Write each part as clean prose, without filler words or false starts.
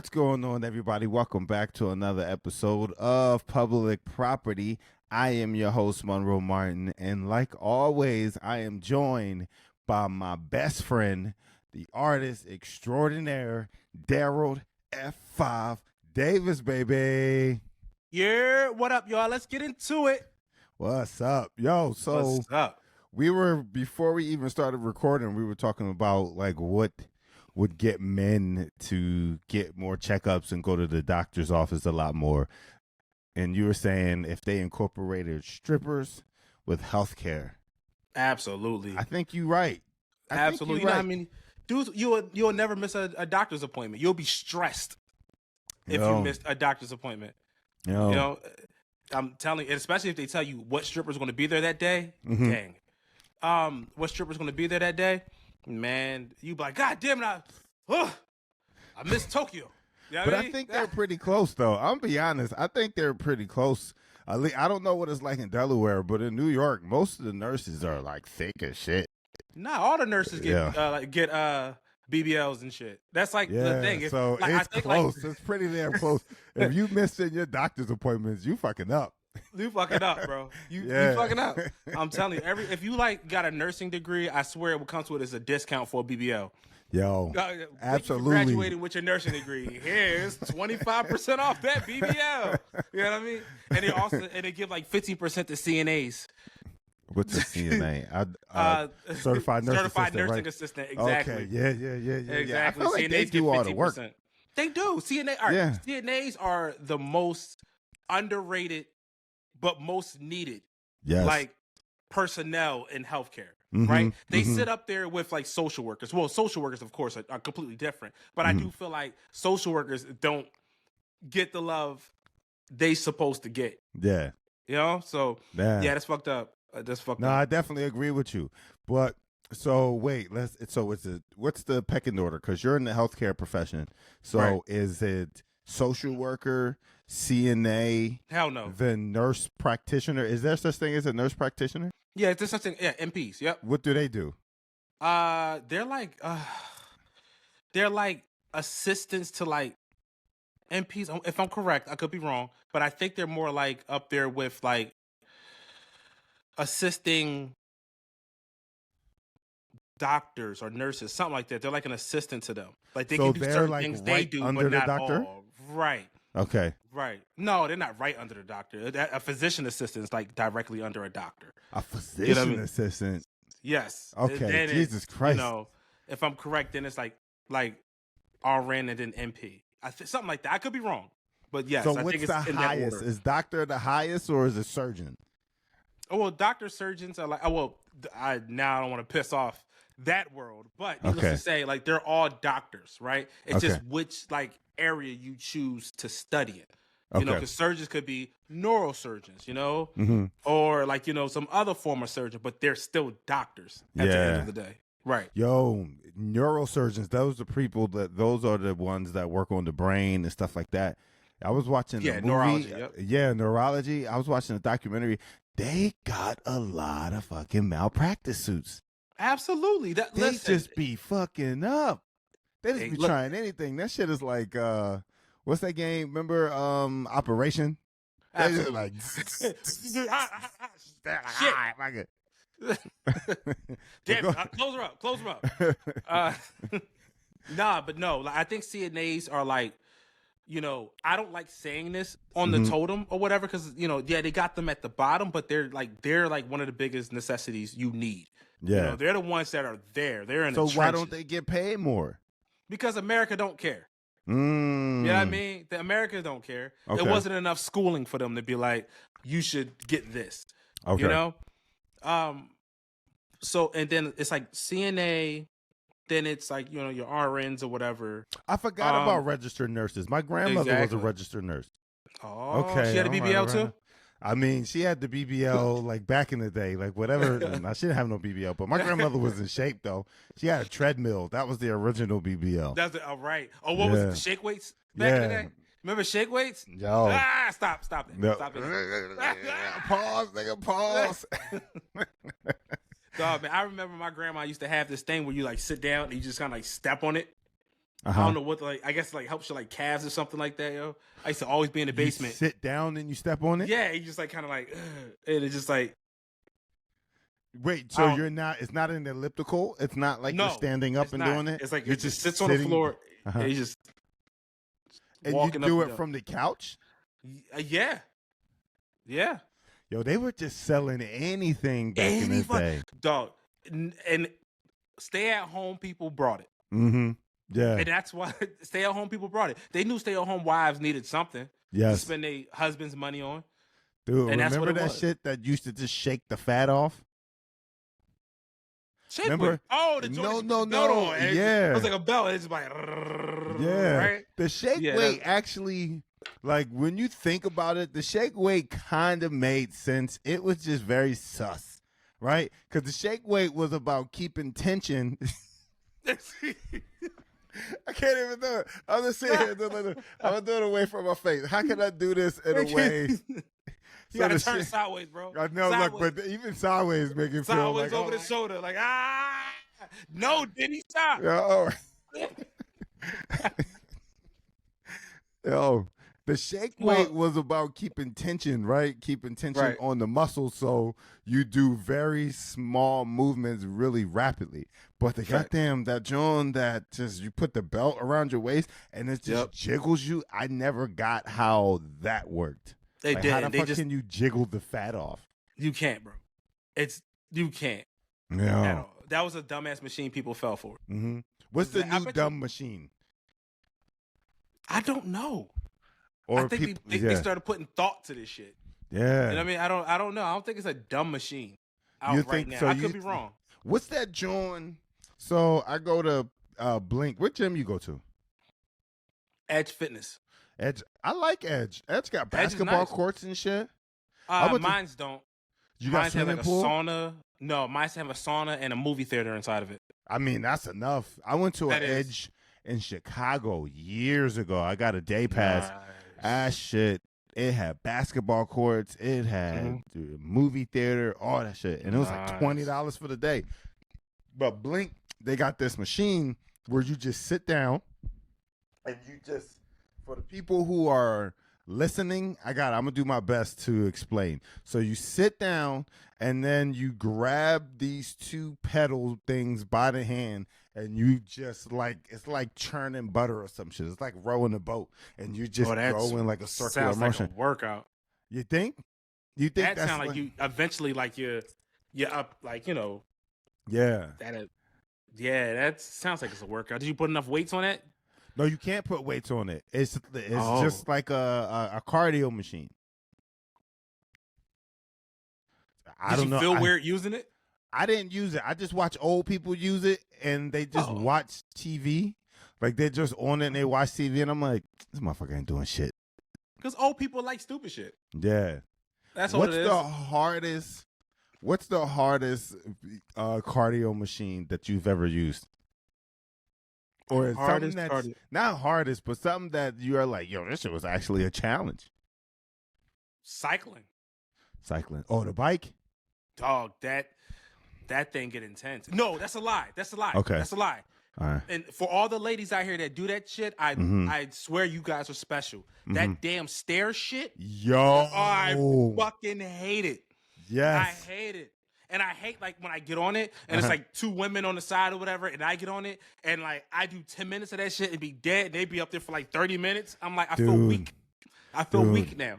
What's going on, everybody? Welcome back to another episode of Public Property. I am your host, Monroe Martin, and like always, I am joined by my best friend, the artist extraordinaire, Darryl F5 Davis, baby. Yeah, what up, y'all? Let's get into it. What's up? Yo, so What's up? before we even started recording, we were talking about like what would get men to get more checkups and go to the doctor's office a lot more. And you were saying if they incorporated strippers with healthcare. Absolutely. I think you're right. Absolutely. You know what I mean? Dudes, you'll never miss a doctor's appointment. You'll be stressed if you missed a doctor's appointment. You know, I'm telling you, especially if they tell you what stripper's going to be there that day. Mm-hmm. Dang. What stripper's going to be there that day? Man, you be like, God damn it, I missed Tokyo. You know but what I think they're pretty close, though. I'm be honest. I think they're pretty close. I don't know what it's like in Delaware, but in New York, most of the nurses are like thick as shit. Nah, all the nurses get BBLs and shit. That's like the thing. So like, it's close. It's pretty damn close. If you miss in your doctor's appointments, you fucking up. You fucking up, bro. You fucking up. I'm telling you, if you like got a nursing degree, I swear what comes with it is a discount for a BBL. Yo, absolutely. You graduated with your nursing degree. Here's 25% off that BBL. You know what I mean? And they give like 15% to CNAs. What's a CNA? Certified nursing assistant. Exactly. Okay. Yeah. Exactly. I feel like CNAs they do all the work. They do. CNAs are the most underrated, but most needed, like personnel in healthcare, right? They sit up there with like social workers. Well, social workers, of course, are completely different, but I do feel like social workers don't get the love they supposed to get. Yeah. You know? So, yeah, that's fucked up. No, I definitely agree with you. But so wait, what's the pecking order? Because you're in the healthcare profession. So is it social worker, CNA? Hell no. The nurse practitioner? Is there such thing as a nurse practitioner? Yeah, there's such thing. Yeah, NPs. Yep. What do they do? They're like assistants to like NPs. If I'm correct, I could be wrong, but I think they're more like up there with like assisting doctors or nurses, something like that. They're like an assistant to them. Like they can do certain like things they do, under but the not doctor? all. Right. Okay. Right. No, they're not right under the doctor. A physician assistant is like directly under a doctor. A physician assistant? Yes. Okay. Jesus Christ. You know, if I'm correct, then it's like RN and then MP. Something like that. I could be wrong. But yes, so I what's think it's the in highest? that order. Is doctor the highest or is it surgeon? Oh, well, doctors, surgeons are like, I don't want to piss off that world, but needless to say, like they're all doctors, right? It's just which like area you choose to study it. You know, because surgeons could be neurosurgeons, you know, or like, you know, some other form of surgeon, but they're still doctors at the end of the day. Right. Yo, neurosurgeons, those are the ones that work on the brain and stuff like that. I was watching the movie. Neurology. Yep. Neurology. I was watching a documentary. They got a lot of fucking malpractice suits. Absolutely. They just be fucking up. They just be trying anything. That shit is like, what's that game? Remember Operation? They just like, shit. Damn it. Close her up. No. Like, I think CNAs are like, you know, I don't like saying this on the totem or whatever because, you know, they got them at the bottom, but they're like one of the biggest necessities you need. Yeah. You know, they're the ones that are there. They're in the trenches. So why don't they get paid more? Because America don't care. You know what I mean? The Americans don't care. It wasn't enough schooling for them to be like, you should get this. You know? So, and then it's like CNA, then it's like, you know, your RNs or whatever. I forgot about registered nurses. My grandmother was a registered nurse. Oh, she had a BBL too? I mean, she had the BBL like back in the day, like whatever. I shouldn't have no BBL, but my grandmother was in shape though. She had a treadmill. That was the original BBL. That's all right. Oh, what was it? The shake weights back in the day? Remember shake weights? Yo. Stop it. No. Stop it. Pause, nigga, pause. Dog, man, I remember my grandma used to have this thing where you like sit down and you just kind of like step on it. I don't know what, like, I guess like helps your like calves or something like that, yo. I used to always be in the basement. You sit down and you step on it? Yeah, you just like kind of like, and it's just like. Wait, so you're not, it's not an elliptical? It's not like you're standing up and doing it? It's like you're it just sits on the floor. And you just and you do it from the couch? Yeah. Yeah. Yo, they were just selling anything back in the day. Dog. And stay-at-home people brought it. Mm-hmm. Yeah. And that's why stay-at-home people brought it. They knew stay-at-home wives needed something to spend their husband's money on. Dude, and remember that shit that used to just shake the fat off? Remember? Oh, the no. Yeah. It was like a belt. It's just like, yeah. Right? The shake weight actually, like, when you think about it, the shake weight kind of made sense. It was just very sus, right? Because the shake weight was about keeping tension. I can't even do it. I'm just sitting here doing it. I'm going to do it away from my face. How can I do this in a way? You gotta turn sideways, bro. I know, look, but even sideways make it feel like over the shoulder, like no, Diddy, stop. Yo, the shake weight was about keeping tension, right? Keeping tension on the muscles, so you do very small movements really rapidly. But the goddamn that John that just you put the belt around your waist and it just jiggles you. I never got how that worked. They did. How the fuck can you jiggle the fat off? You can't, bro. You can't. Yeah. That was a dumbass machine people fell for. Mm-hmm. What's the new dumb machine? I don't know. Or I think they started putting thought to this shit. Yeah. And I mean, I don't know. I don't think it's a dumb machine out right now. I could be wrong. What's that, John? So I go to Blink. What gym you go to? Edge Fitness. Edge, I like Edge. Edge got basketball courts and shit. Mine's don't. You got swimming pool? A sauna. No, mine's have a sauna and a movie theater inside of it. I mean, that's enough. I went to an Edge in Chicago years ago. I got a day pass. Shit. It had basketball courts. It had movie theater, all that shit. And it was like $20 for the day. But Blink, they got this machine where you just sit down and you just, for the people who are listening, I'm going to do my best to explain. So you sit down and then you grab these two pedal things by the hand and you just it's like churning butter or some shit. It's like rowing a boat and you just go in like a circular motion. Sounds like a workout. You think? You think that sounds like you eventually like you're up, like, you know. Yeah. That sounds like it's a workout. Did you put enough weights on it? No, you can't put weights on it. It's just like a cardio machine. Did you feel weird using it? I didn't use it. I just watch old people use it, and they just watch TV. Like, they're just on it, and they watch TV, and I'm like, this motherfucker ain't doing shit. Because old people like stupid shit. Yeah. That's what it is. What's the hardest cardio machine that you've ever used? Or something that's not hardest, but something that you are like, yo, this shit was actually a challenge. Cycling. Oh, the bike? Dog, that thing get intense. No, that's a lie. Okay. That's a lie. All right. And for all the ladies out here that do that shit, I swear you guys are special. That damn stair shit. Yo. I fucking hate it. Yes. I hate it. And I hate, like, when I get on it, and it's, like, two women on the side or whatever, and I get on it, and, like, I do 10 minutes of that shit and be dead, and they be up there for, like, 30 minutes. I'm like, I feel weak. I feel weak now.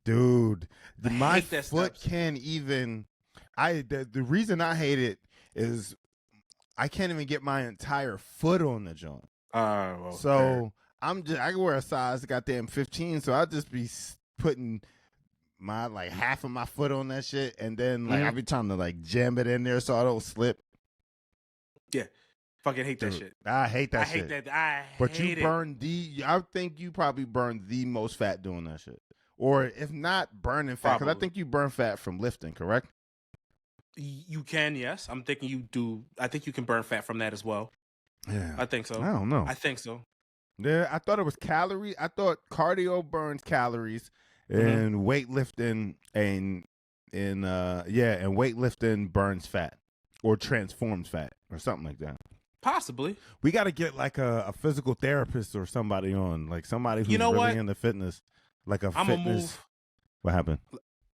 Dude, my foot can't even... The reason I hate it is I can't even get my entire foot on the joint. So, I can wear a size goddamn 15, so I'll just be putting... my like half of my foot on that shit, and then like I be trying to like jam it in there so I don't slip. Yeah, fucking hate that shit. I hate that shit. But you burn I think you probably burn the most fat doing that shit, or if not burning fat, because I think you burn fat from lifting, correct? You can, yes. I'm thinking you do. I think you can burn fat from that as well. Yeah, I think so. I don't know. I think so. Yeah, I thought it was calories. I thought cardio burns calories. And weightlifting and weightlifting burns fat or transforms fat or something like that. Possibly. We got to get like a physical therapist or somebody on, like somebody who's really into fitness, like a fitness. Move. What happened?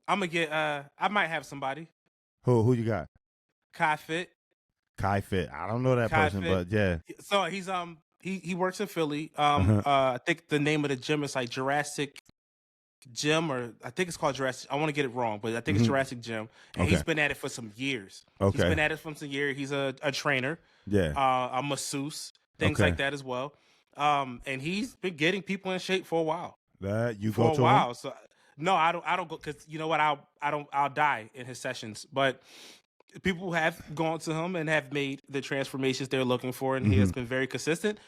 I'm gonna get. I might have somebody. Who you got? Kai Fit. Kai Fit. I don't know that person, but yeah. So he's he works in Philly. I think the name of the gym is like Jurassic Gym, or I think it's called Jurassic. I want to get it wrong, but I think it's Jurassic Gym. And he's been at it for some years. He's been at it for some years. He's a trainer. Yeah. A masseuse, things like that as well. And he's been getting people in shape for a while. That you for go to a while. him? So no, I don't go, because you know what? I'll die in his sessions. But people have gone to him and have made the transformations they're looking for, and he has been very consistent.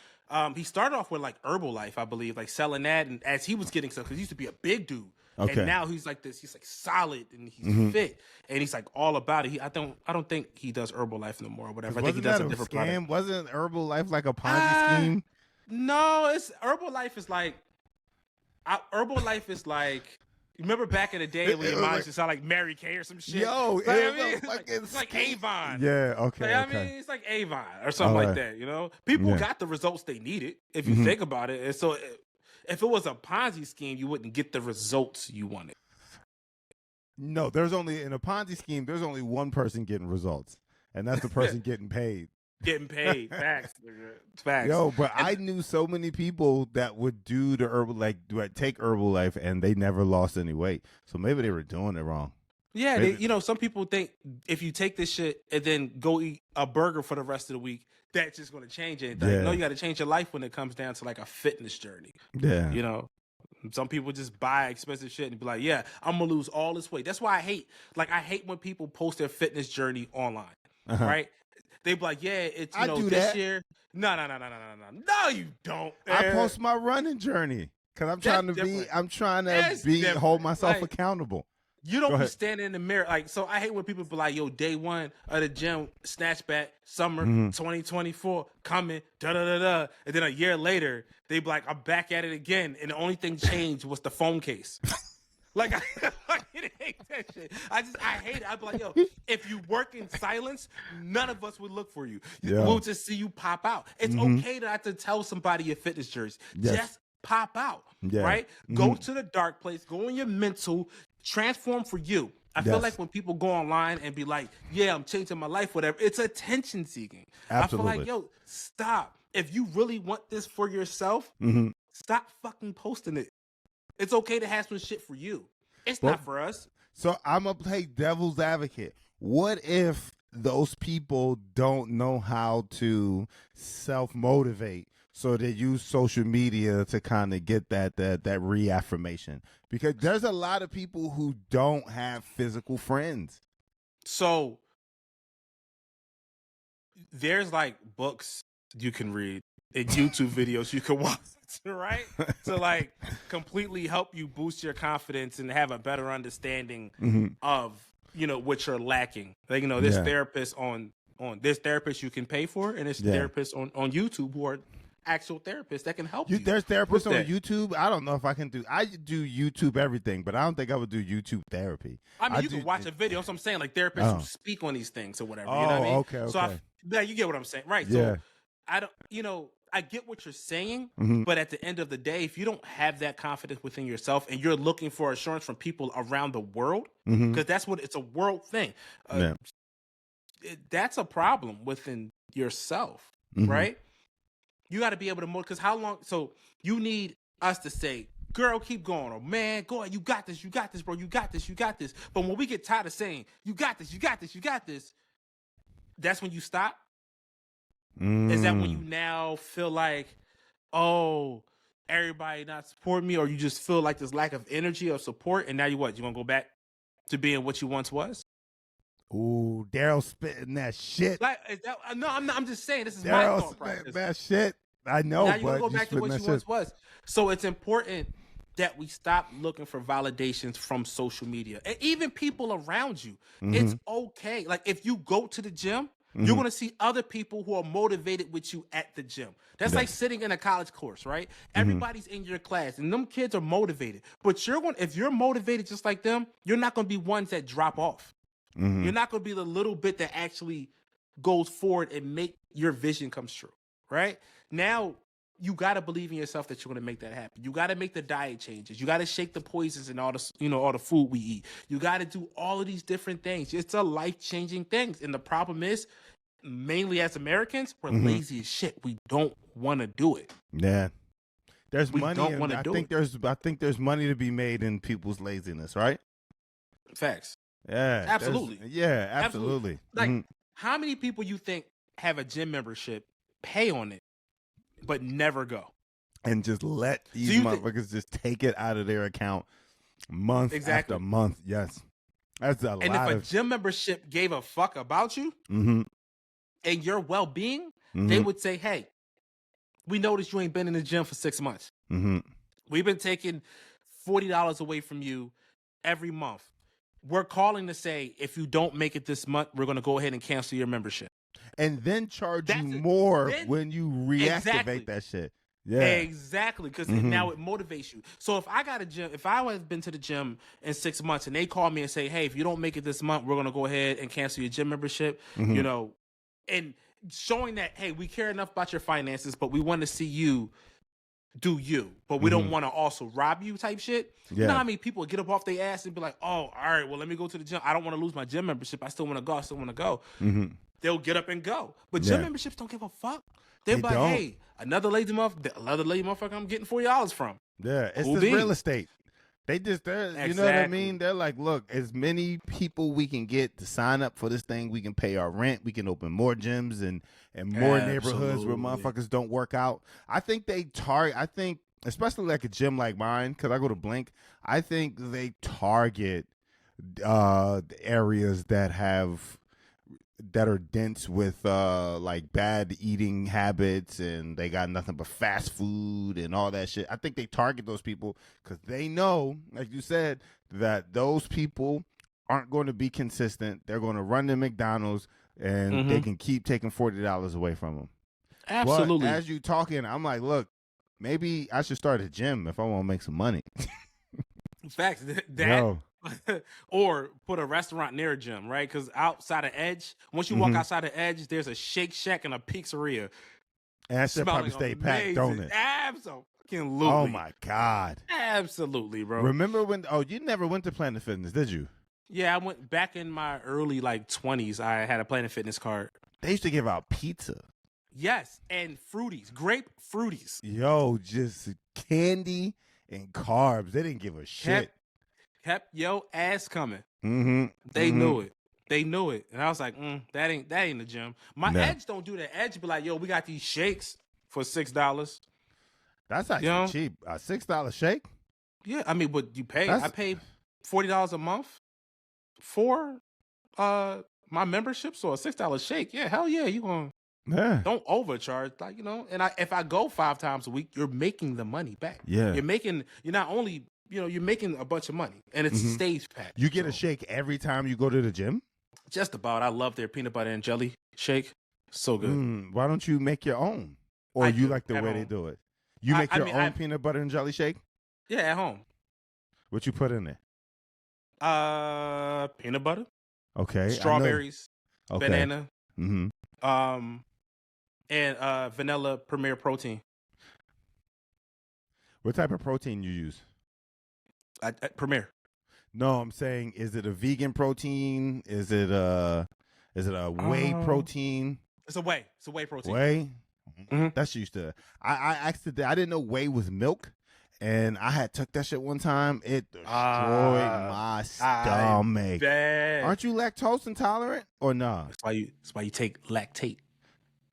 He started off with like Herbalife, I believe, like selling that, and as he was getting stuff, because he used to be a big dude, and now he's like this. He's like solid and he's fit, and he's like all about it. I don't think he does Herbalife no more or whatever. I think he does a different product. Wasn't Herbalife like a Ponzi scheme? No, Herbalife is like. Herbalife is like. Remember back in the day when your mom used to sound like Mary Kay or some shit? Yo, it's like Avon. Yeah, okay. I mean, it's like Avon or something like that, you know? People got the results they needed, if you think about it. And so if it was a Ponzi scheme, you wouldn't get the results you wanted. No, in a Ponzi scheme, there's only one person getting results, and that's the person getting paid. Getting paid. Facts. Yo, but I knew so many people that would do the take Herbalife, and they never lost any weight. So maybe they were doing it wrong. Yeah, some people think if you take this shit and then go eat a burger for the rest of the week, that's just going to change anything. Yeah. No, you got to change your life when it comes down to like a fitness journey. Yeah. You know? Some people just buy expensive shit and be like, yeah, I'm going to lose all this weight. That's why I hate when people post their fitness journey online, right? They be like, yeah, it's, this year. No, you don't. I post my running journey because I'm trying to hold myself accountable. You don't be standing in the mirror. Like, so I hate when people be like, yo, day one of the gym, snatchback, summer 2024, coming, da-da-da-da. And then a year later, they be like, I'm back at it again. And the only thing changed was the phone case. Like, I hate that shit. I hate it. I'd be like, yo, if you work in silence, none of us would look for you. Yeah. We'll just see you pop out. It's okay not to tell somebody your fitness jersey. Yes. Just pop out, right? Go to the dark place. Go in your mental. Transform for you. I feel like when people go online and be like, yeah, I'm changing my life, whatever, it's attention seeking. Absolutely. I feel like, yo, stop. If you really want this for yourself, stop fucking posting it. It's okay to have some shit for you. It's not for us. So I'm going to play devil's advocate. What if those people don't know how to self-motivate, so they use social media to kind of get that reaffirmation? Because there's a lot of people who don't have physical friends. So there's like books you can read and YouTube videos you can watch, right? To like completely help you boost your confidence and have a better understanding of, what you're lacking. Like, there's therapists on there's therapists you can pay for, and there's therapists on YouTube who are actual therapists that can help you. There's therapists on YouTube. I don't know if I do YouTube everything, but I don't think I would do YouTube therapy. I mean, you can watch a video. So I'm saying, like, therapists who speak on these things or whatever. You know what I mean? Okay. So you get what I'm saying, right? Yeah. So I don't, I get what you're saying, but at the end of the day, if you don't have that confidence within yourself and you're looking for assurance from people around the world, because that's what it's a world thing. That's a problem within yourself, right? You got to be able to because how long? So you need us to say, girl, keep going, or man, go ahead, you got this, bro, you got this. But when we get tired of saying, you got this, that's when you stop. Is that when you now feel like, oh, everybody not supporting me, or you just feel like this lack of energy or support, and now you want to go back to being what you once was? Ooh, Darryl spitting that shit. Like, no, I'm not. I'm just saying this is Darryl my thought process. That shit. I know, now you but go back to what you once was. So it's important that we stop looking for validations from social media and even people around you. It's okay. Like, if you go to the gym, you're going to see other people who are motivated with you at the gym. That's like sitting in a college course, right? Everybody's in your class, and them kids are motivated. But if you're motivated just like them, you're not going to be ones that drop off. You're not going to be the little bit that actually goes forward and make your vision comes true, right? Now you got to believe in yourself that you're going to make that happen. You got to make the diet changes. You got to shake the poisons and all the, all the food we eat. You got to do all of these different things. It's a life-changing thing. And the problem is, mainly as Americans, we're lazy as shit. We don't want to do it. Yeah. There's money. I think there's money to be made in people's laziness, right? Facts. Yeah. Absolutely. Yeah, absolutely. Like, how many people you think have a gym membership, pay on it, but never go? And just let these motherfuckers just take it out of their account month after month. Yes. That's a lot. And if a gym membership gave a fuck about you and your well-being, they would say, hey, we noticed you ain't been in the gym for 6 months. We've been taking $40 away from you every month. We're calling to say, if you don't make it this month, we're going to go ahead and cancel your membership. And then charge you more when you reactivate that shit. Yeah. Exactly. Because now it motivates you. So if I got a gym, if I have been to the gym in 6 months and they call me and say, hey, if you don't make it this month, we're going to go ahead and cancel your gym membership, and showing that, hey, we care enough about your finances, but we want to see you do you, but we don't want to also rob you type shit. Yeah. You know how many people get up off their ass and be like, oh, all right, well, let me go to the gym. I don't want to lose my gym membership. I still want to go. They'll get up and go. But gym memberships don't give a fuck. They're like, hey, another lazy motherfucker I'm getting $40 from. Yeah, it's this real estate. You know what I mean? They're like, look, as many people we can get to sign up for this thing, we can pay our rent, we can open more gyms and more neighborhoods where motherfuckers don't work out. I think especially like a gym like mine, because I go to Blink, I think they target areas that are dense with like bad eating habits, and they got nothing but fast food and all that shit. I think they target those people because they know, like you said, that those people aren't going to be consistent. They're going to run to McDonald's and they can keep taking $40 away from them. Absolutely. But as you talking, I'm like, look, maybe I should start a gym if I want to make some money. Facts. Or put a restaurant near a gym, right? Because outside of Edge, once you walk outside of Edge, there's a Shake Shack and a pizzeria. And that shit probably stay packed, don't it? Absolutely. Oh my God. Absolutely, bro. Remember when? Oh, you never went to Planet Fitness, did you? Yeah, I went back in my early 20s. I had a Planet Fitness card. They used to give out pizza. Yes, and fruities, grape fruities. Yo, just candy and carbs. They didn't give a shit. Kept your ass coming. They knew it. They knew it. And I was like, that ain't the gym. My Edge don't do that. Edge be like, yo, we got these shakes for $6. That's actually cheap. A $6 shake? Yeah, I mean, but you pay. I pay $40 a month for my membership. So a $6 shake. Yeah, hell yeah, you gonna don't overcharge. If I go 5 times a week, you're making the money back. Yeah. You're not only you're making a bunch of money, and it's a stage pack. You get a shake every time you go to the gym? Just about. I love their peanut butter and jelly shake. So good. Why don't you make your own? Or you like the way they do it? You make your own peanut butter and jelly shake? Yeah, at home. What you put in there? Peanut butter. Okay. Strawberries. Banana. And vanilla Premier protein. What type of protein you use? Premier. No, I'm saying, is it a vegan protein? Is it a whey protein? It's a whey. It's a whey protein. Whey? That's used to. I didn't know whey was milk, and I had took that shit one time. It destroyed my stomach. Aren't you lactose intolerant or nah? That's why you take lactate.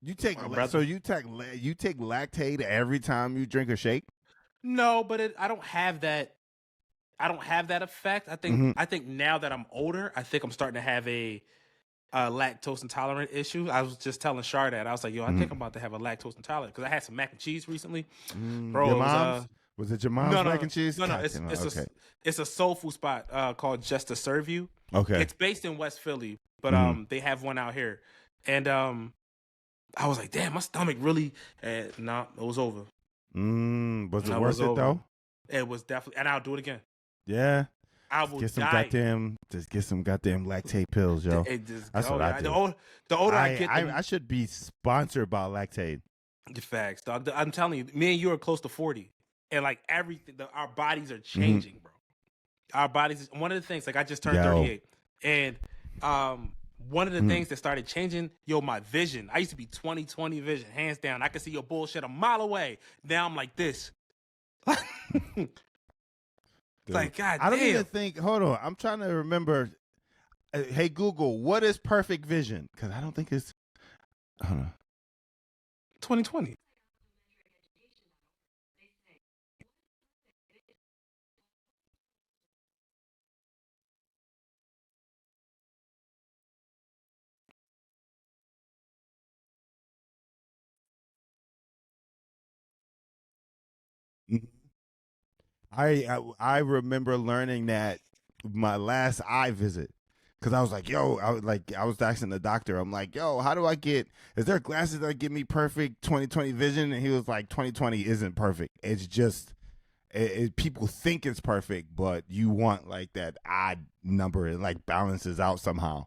You take lactate every time you drink a shake? No, but I don't have that. I don't have that effect. I think now that I'm older, I think I'm starting to have a lactose intolerant issue. I was just telling Shar that. I was like, yo, I think I'm about to have a lactose intolerant because I had some mac and cheese recently. Bro, was it your mom's mac and cheese? No, it's a soul food spot called Just to Serve You. Okay. It's based in West Philly, but they have one out here. And I was like, damn, my stomach really it was over. Was it worth it though? It was definitely, and I'll do it again. Yeah. I Just will get some die. goddamn lactate pills, yo. That's what I do. The older I get, I should be sponsored by lactate. the facts. I'm telling you, me and you are close to 40, and like everything, our bodies are Mm-hmm. changing, bro. Our bodies. One of the things, like I just turned 38, and one of the things that started changing, my vision. I used to be 20/20 vision, hands down. I could see your bullshit a mile away. Now I'm like this. It's like, God damn. I don't even think. Hold on, I'm trying to remember. Hey Google, what is perfect vision? Because I don't think it's. Hold on. 20/20. I remember learning that my last eye visit, because I was like, I was asking the doctor, I'm like, yo, how do I get? Is there glasses that give me perfect 20/20 vision? And he was like, 20/20 isn't perfect. It's just people think it's perfect, but you want like that odd number. It like balances out somehow.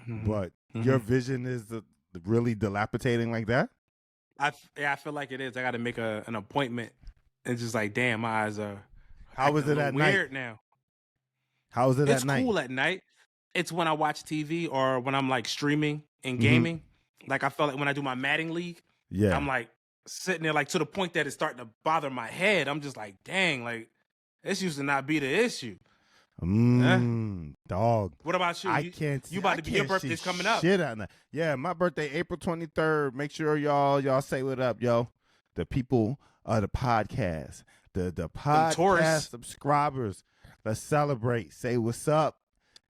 But your vision is really dilapidating like that. I feel like it is. I got to make an appointment. It's just like, damn, my eyes are. How is it at night? Weird now. How is it at night? It's cool at night. It's when I watch TV or when I'm like streaming and gaming. Like I feel like when I do my Madden League, I'm like sitting there like to the point that it's starting to bother my head. I'm just like, dang, like this used to not be the issue. Dog. What about you? I can't. You about to be, your birthday's coming up. Shit on that. Yeah, my birthday April 23rd. Make sure y'all say what up, yo. The people of the podcast, the podcast subscribers. Let's celebrate. Say what's up.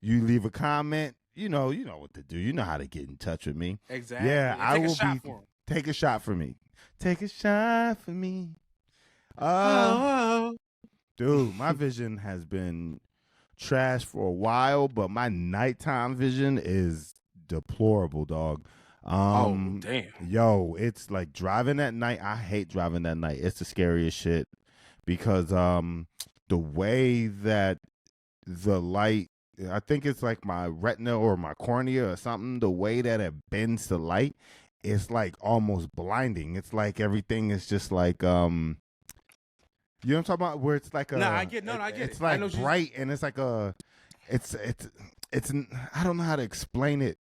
You leave a comment. You know what to do. You know how to get in touch with me. Exactly. Yeah, I will be. Take a shot for me. Take a shot for me. Dude, my vision has been trash for a while, but my nighttime vision is deplorable, dog. Damn. Yo, it's like driving at night. I hate driving at night. It's the scariest shit because the way that the light, I think it's like my retina or my cornea or something, the way that it bends the light, it's like almost blinding. It's like everything is just like you know what I'm talking about? Where it's like I get it. It's like bright and it's like it's I don't know how to explain it.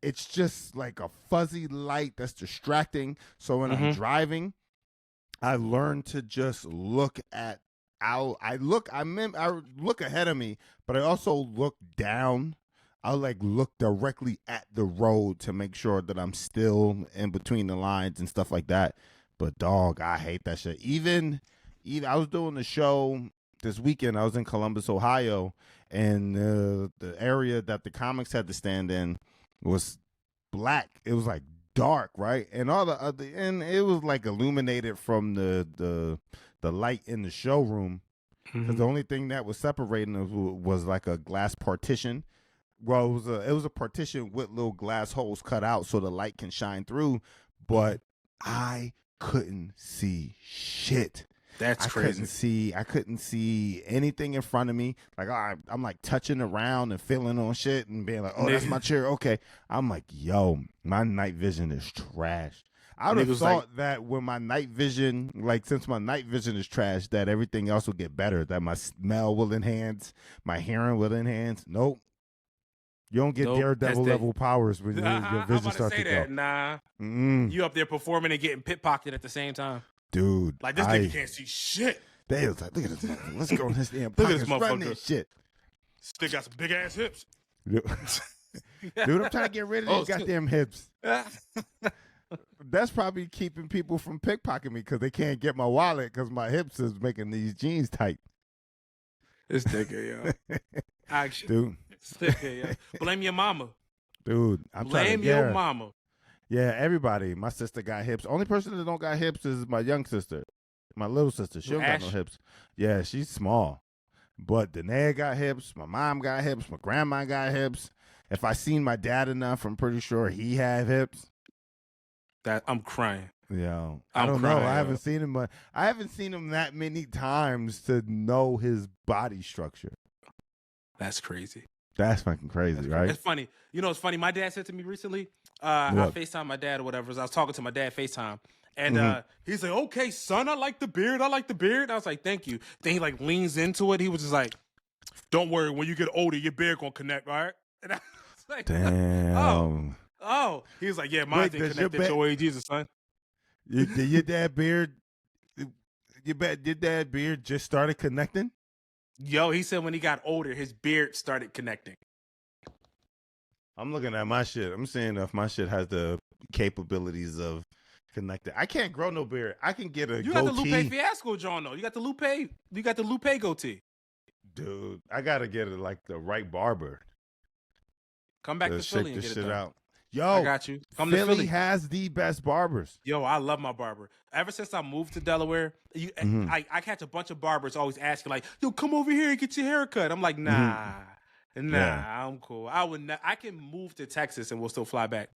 It's just like a fuzzy light that's distracting. So when I'm driving, I learned to just look at I look ahead of me, but I also look down. I'll like look directly at the road to make sure that I'm still in between the lines and stuff like that. But dog, I hate that shit. Even I was doing the show this weekend. I was in Columbus, Ohio, and the area that the comics had to stand in was black. It was like dark, right? And all the other, and it was like illuminated from the light in the showroom. Because the only thing that was separating us was like a glass partition. Well, it was a partition with little glass holes cut out so the light can shine through. But I couldn't see shit. That's crazy. I couldn't see anything in front of me. Like I'm like touching around and feeling on shit and being like, oh, that's my chair. Okay. I'm like, yo, my night vision is trash. I would have thought that when my night vision, like since my night vision is trash, that everything else will get better, that my smell will enhance, my hearing will enhance. Nope. You don't get Daredevil level powers when your vision starts to go. Nah. You up there performing and getting pickpocketed at the same time. Dude. Like this nigga can't see shit. They was like, look at this motherfucker. Let's go in this damn pockets. Look at this motherfucker. Shit. Still got some big ass hips. Dude, I'm trying to get rid of these goddamn hips. That's probably keeping people from pickpocketing me because they can't get my wallet because my hips is making these jeans tight. This nigga, yo. Action. Dude. This nigga, yo. Blame your mama. Dude, Blame your mama. Yeah, everybody. My sister got hips. Only person that don't got hips is my young sister. My little sister. She don't got no hips. Yeah, she's small. But Danae got hips. My mom got hips. My grandma got hips. If I seen my dad enough, I'm pretty sure he had hips. That I'm crying. Yeah, I don't know. I haven't seen him, but I haven't seen him that many times to know his body structure. That's crazy. That's fucking crazy, right? It's funny. You know, it's funny. My dad said to me recently, I FaceTime my dad or whatever. I was talking to my dad FaceTime. And he's like, okay, son, I like the beard. I like the beard. I was like, thank you. Then he like leans into it. He was just like, don't worry. When you get older, your beard gonna connect, all right? And I was like, damn. Oh. He was like, yeah, mine didn't connect at your age either, son. Your dad beard, your dad beard just started connecting? Yo, he said when he got older, his beard started connecting. I'm looking at my shit. I'm seeing if my shit has the capabilities of connected. I can't grow no beard. I can get a goatee. You got the Lupe Fiasco, John, though. You got the Lupe goatee. Dude, I gotta get it like the right barber. Come back to Philly and get it done. Out. Yo, I got you. Come to Philly has the best barbers. Yo, I love my barber. Ever since I moved to Delaware, I catch a bunch of barbers always asking like, "Yo, come over here and get your haircut." I'm like, nah, I'm cool. I can move to Texas and we'll still fly back.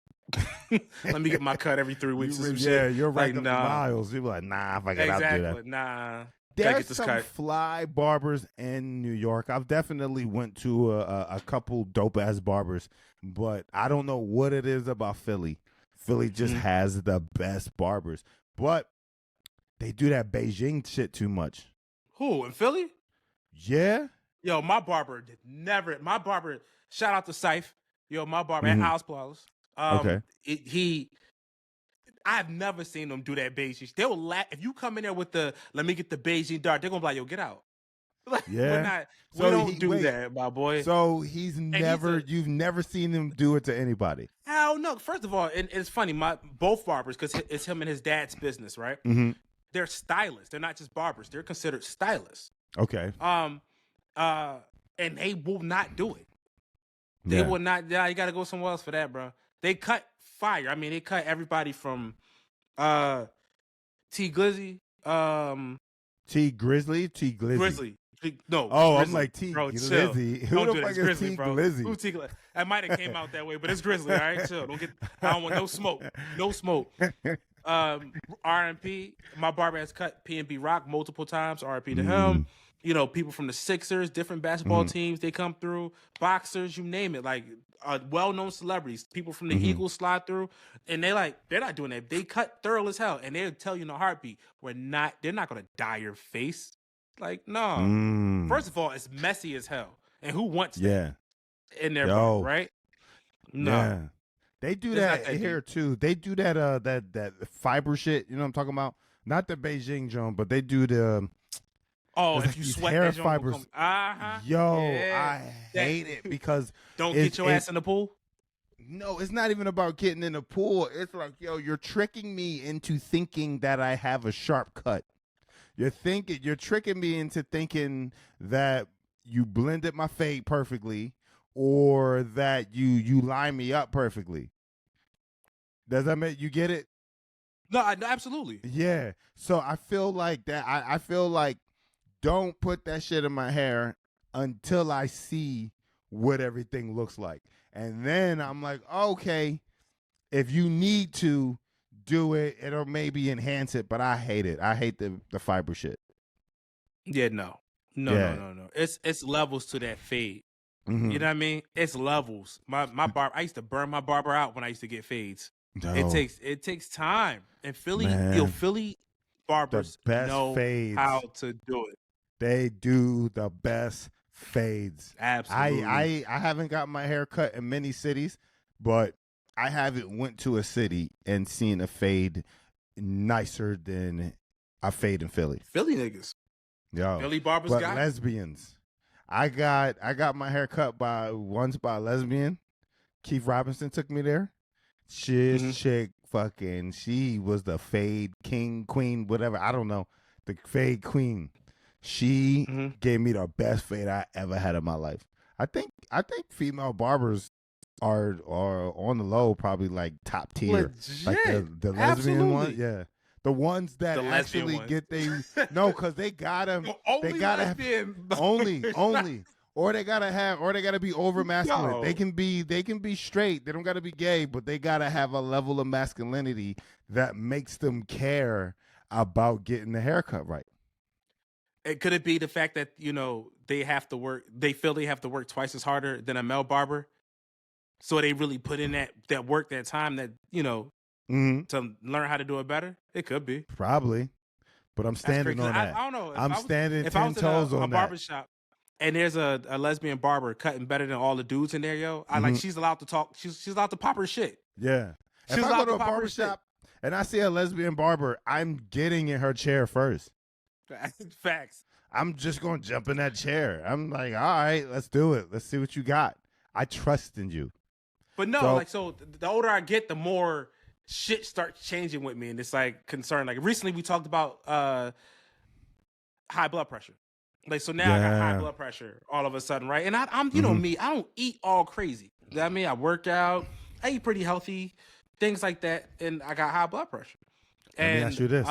Let me get my cut every 3 weeks. You're right. Like, miles. You're like, nah, if I get out there. Nah. There's some fly barbers in New York. I've definitely went to a couple dope ass barbers, but I don't know what it is about Philly. Philly just has the best barbers, but they do that Beijing shit too much. Who, in Philly? Yeah. Yo, my barber did never. My barber, shout out to Syfe. Yo, my barber at House Plaza. Okay. I've never seen them do that Beijing. They will laugh if you come in there with the "let me get the Beijing dart." They're gonna be like, "Yo, get out." Like, yeah, we don't do that, my boy. So you've never seen him do it to anybody. Hell no. First of all, and it's funny. Both barbers, because it's him and his dad's business, right? They're stylists. They're not just barbers. They're considered stylists. Okay. And they will not do it. They will not. Yeah, you got to go somewhere else for that, bro. They cut fire. I mean, they cut everybody from T Glizzy. T Grizzly? T Glizzy. Grizzly. No. Oh, Grizzly. I'm like T bro, Glizzy. Who the fuck is Grizzly, T bro. Glizzy? Who T Glizzy? That might have came out that way, but it's Grizzly, all right? Chill. I don't want no smoke. No smoke. R&P. My barber has cut P&B Rock multiple times. R&P to him. You know, people from the Sixers, different basketball teams, they come through. Boxers, you name it. Like well-known celebrities, people from the Eagles slide through, and they're not doing that. They cut thorough as hell, and they'll tell you in a heartbeat, they're not gonna dye your face. Like, no. First of all, it's messy as hell, and who wants that in their body, right? No. Yeah. They do that here too. They do that that fiber shit. You know what I'm talking about? Not the Beijing Joan, but they do the. Oh, if you sweat, hair fibers. Yo, I hate it because don't get your ass in the pool. No, it's not even about getting in the pool. It's like, yo, you're tricking me into thinking that I have a sharp cut. You're tricking me into thinking that you blended my fade perfectly, or that you line me up perfectly. Does that make you get it? No, absolutely. Yeah. So I feel like that. I feel like. Don't put that shit in my hair until I see what everything looks like. And then I'm like, okay, if you need to do it, it'll maybe enhance it, but I hate it. I hate the fiber shit. Yeah, no. It's levels to that fade. You know what I mean? It's levels. My barber, I used to burn my barber out when I used to get fades. No. It takes time. And Philly barbers know how to do it. They do the best fades. Absolutely. I haven't got my hair cut in many cities, but I haven't went to a city and seen a fade nicer than a fade in Philly. Philly niggas. Yo. Philly barbers got lesbians. I got my hair cut once by a lesbian. Keith Robinson took me there. Chick fucking, she was the fade king, queen, whatever. I don't know. The fade queen. She gave me the best fade I ever had in my life. I think female barbers are on the low, probably like top tier. Legit. Like the lesbian one, yeah. The ones that actually get because they gotta only. Or they gotta be over masculine. They can be straight. They don't gotta be gay, but they gotta have a level of masculinity that makes them care about getting the haircut right. Could it be the fact that, they feel they have to work twice as harder than a male barber. So they really put in that work, that time, that, to learn how to do it better. It could be. Probably. But I'm standing on that. I don't know. I'm standing 10 toes on that. Barbershop and there's a lesbian barber cutting better than all the dudes in there, yo. I like, she's allowed to talk. She's allowed to pop her shit. Yeah. If I go to a barbershop and I see a lesbian barber, I'm getting in her chair first. Facts. I'm just going to jump in that chair. I'm like, all right, let's do it. Let's see what you got. I trust in you. But no, so the older I get, the more shit starts changing with me. And it's like concern. Like recently we talked about high blood pressure. Like, so now I got high blood pressure all of a sudden, right? And I'm you know me, I don't eat all crazy. You know what I mean? I work out, I eat pretty healthy, things like that, and I got high blood pressure. Let me ask you this.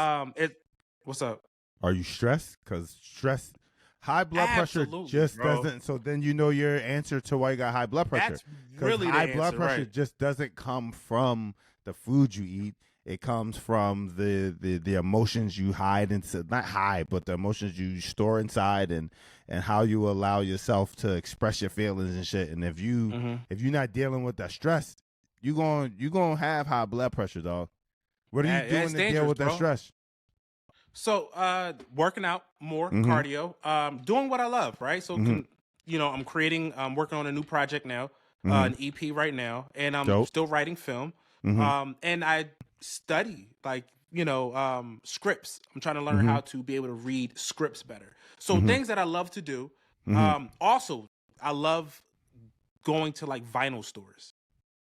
What's up? Are you stressed? Because high blood pressure just doesn't. So then you know your answer to why you got high blood pressure. That's really the high blood answer, pressure right? just doesn't come from the food you eat. It comes from the emotions you hide into, not hide, but the emotions you store inside, and how you allow yourself to express your feelings and shit. And if you're not dealing with that stress, you gonna have high blood pressure, dog. What are you doing to deal with that stress? So working out more, cardio, doing what I love, right? So I'm creating, I'm working on a new project now, an EP right now, and I'm still writing film. And I study scripts. I'm trying to learn how to be able to read scripts better. So things that I love to do. Also, I love going to like vinyl stores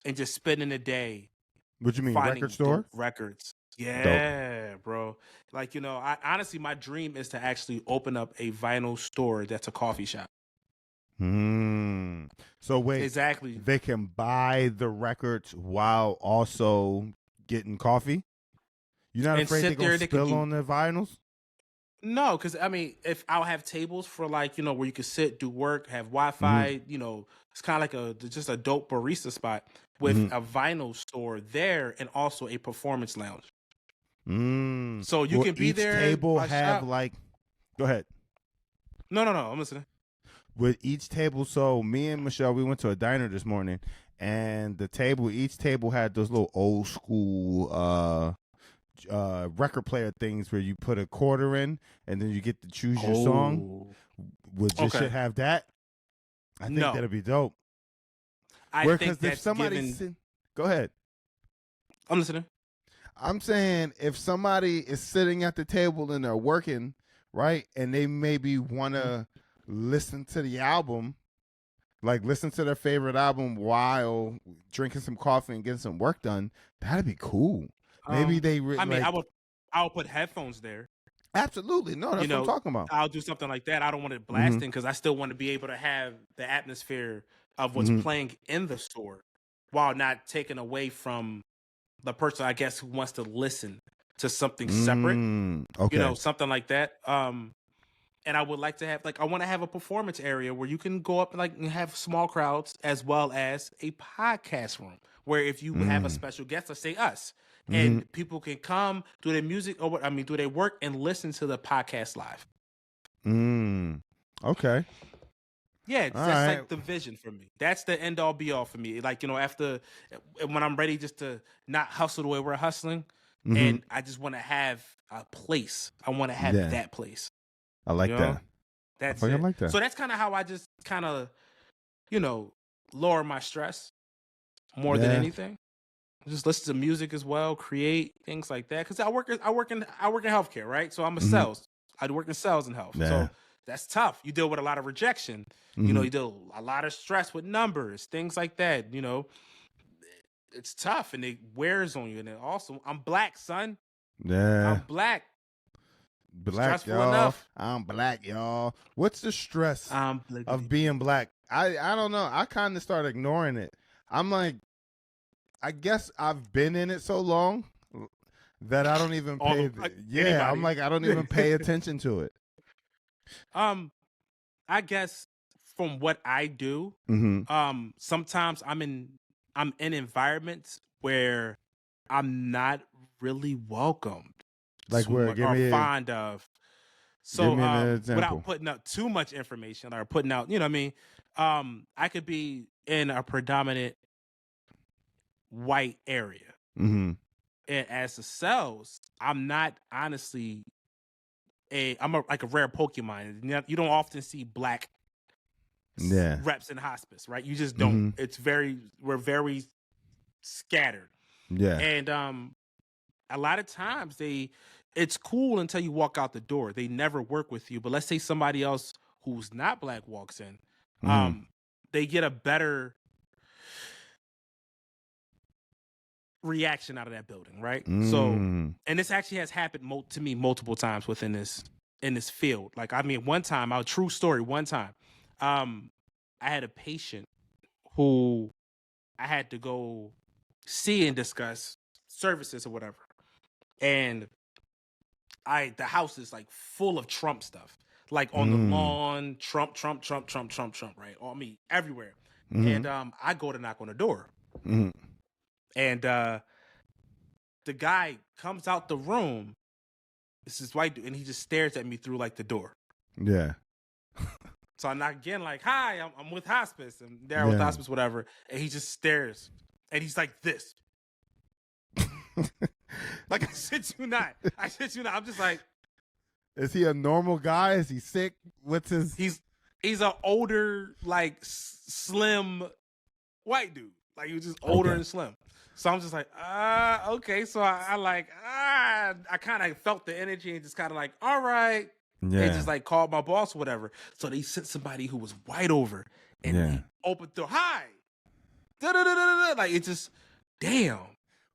and just spending a day. What you mean, record store? Records. Yeah, bro. Like, I honestly, my dream is to actually open up a vinyl store that's a coffee shop. So wait, exactly. They can buy the records while also getting coffee? You're not afraid they're going to spill on the vinyls? No, because I mean, if I'll have tables for like, where you can sit, do work, have Wi-Fi, it's kind of like just a dope barista spot with a vinyl store there, and also a performance lounge. So you can be there. Each table have like, go ahead. No, I'm listening. With each table, so me and Michelle, we went to a diner this morning, and each table had those little old school record player things where you put a quarter in and then you get to choose your song. Would your shit have that? I think that'd be dope. I think that's if somebody go ahead. I'm listening. I'm saying if somebody is sitting at the table and they're working, right, and they maybe want to listen to the album, like listen to their favorite album while drinking some coffee and getting some work done, that'd be cool. Maybe I would put headphones there. Absolutely. No, that's what I'm talking about. I'll do something like that. I don't want it blasting because I still want to be able to have the atmosphere of what's playing in the store while not taking away from the person, I guess, who wants to listen to something separate. Okay. Something like that. And I would like to have, I want to have a performance area where you can go up and have small crowds, as well as a podcast room where if you have a special guest, let's say us, and people can come do their music do their work and listen to the podcast live. Okay. Yeah, that's like the vision for me. That's the end all be all for me. Like, after when I'm ready just to not hustle the way we're hustling, and I just want to have a place. I want to have that place. I like that. That's I like that. So that's kind of how I just kind of, lower my stress more than anything. Just listen to music as well, create things like that. Because I work in healthcare, right? So I'm a sales. I work in sales and health. So that's tough. You deal with a lot of rejection. You deal a lot of stress with numbers, things like that. It's tough and it wears on you. And then also, I'm black, son. Yeah, I'm black. Black, y'all. Enough. I'm black, y'all. What's the stress of being black? I don't know. I kind of start ignoring it. I'm like, I guess I've been in it so long that I don't even pay. I'm like, I don't even pay attention to it. I guess from what I do, sometimes I'm in environments where I'm not really welcomed. Like where? Fond of. So example. without putting out too much information or putting out, you know what I mean? I could be in a predominant white area. Mm-hmm. And as the cells, I'm not honestly like a rare Pokemon. You don't often see black reps in hospice, right? You just don't. Mm-hmm. We're very scattered. Yeah. And a lot of times it's cool until you walk out the door. They never work with you. But let's say somebody else who's not black walks in, they get a better reaction out of that building, right? So, and this actually has happened to me multiple times in this field. Like, I mean, one time, true story. One time, I had a patient who I had to go see and discuss services or whatever, and the house is like full of Trump stuff, like on the lawn, Trump, right? On me everywhere, and I go to knock on the door. And the guy comes out the room. This is white dude, and he just stares at me through like the door. Yeah. So I knock again, like, "Hi, I'm with hospice. I'm there with hospice, whatever." And he just stares, and he's like this. Like, I shit you not. I'm just like, is he a normal guy? Is he sick? What's his? He's an older, like slim white dude. Like, he was just older and slim. So I'm just like, okay. So I kind of felt the energy and just kind of like, all right. Yeah. And just like called my boss or whatever. So they sent somebody who was white over and they opened the door. Hi. Da-da-da-da-da. Like, it just, damn.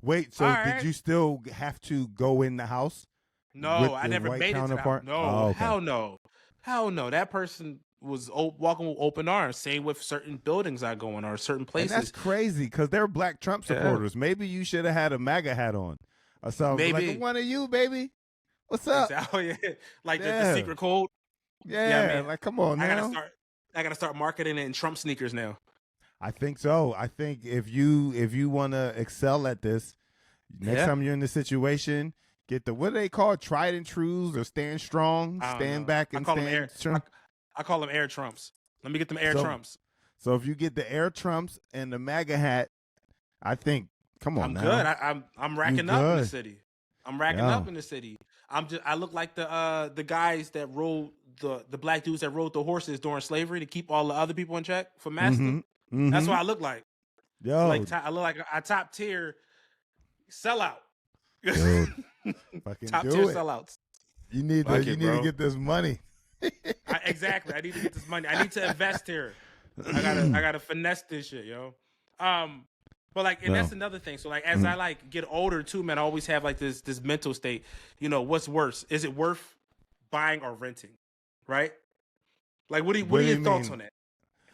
Wait, so did you still have to go in the house? No, I never made it to the house. No, hell no. Hell no. That person was walking with open arms. Same with certain buildings I go in or certain places. And that's crazy because they're black Trump supporters. Yeah. Maybe you should have had a MAGA hat on or something. Maybe. Like, one of you, baby. What's up? Oh, yeah. Like the secret code. Yeah, I mean, like, come on now. I gotta start marketing it in Trump sneakers now. I think so. I think if you want to excel at this, next time you're in this situation, get the, what do they call it? Tried and trues or stand strong, stand back and stand strong. I call them air Trumps. Let me get them air Trumps. So if you get the air Trumps and the MAGA hat, I think, come on, I'm now. Good. I'm racking up in the city. I'm racking up in the city. I look like the guys that rode the black dudes that rode the horses during slavery to keep all the other people in check for master. That's what I look like. Yo, like I look like a top tier sellout. Fucking top tier sellouts. You need to get this money. Exactly. I need to get this money. I need to invest here. I gotta finesse this shit, yo. But like, and that's another thing. So like, as I like get older too, man, I always have like this mental state. You know, what's worse? Is it worth buying or renting? Right? Like, what are your thoughts on that?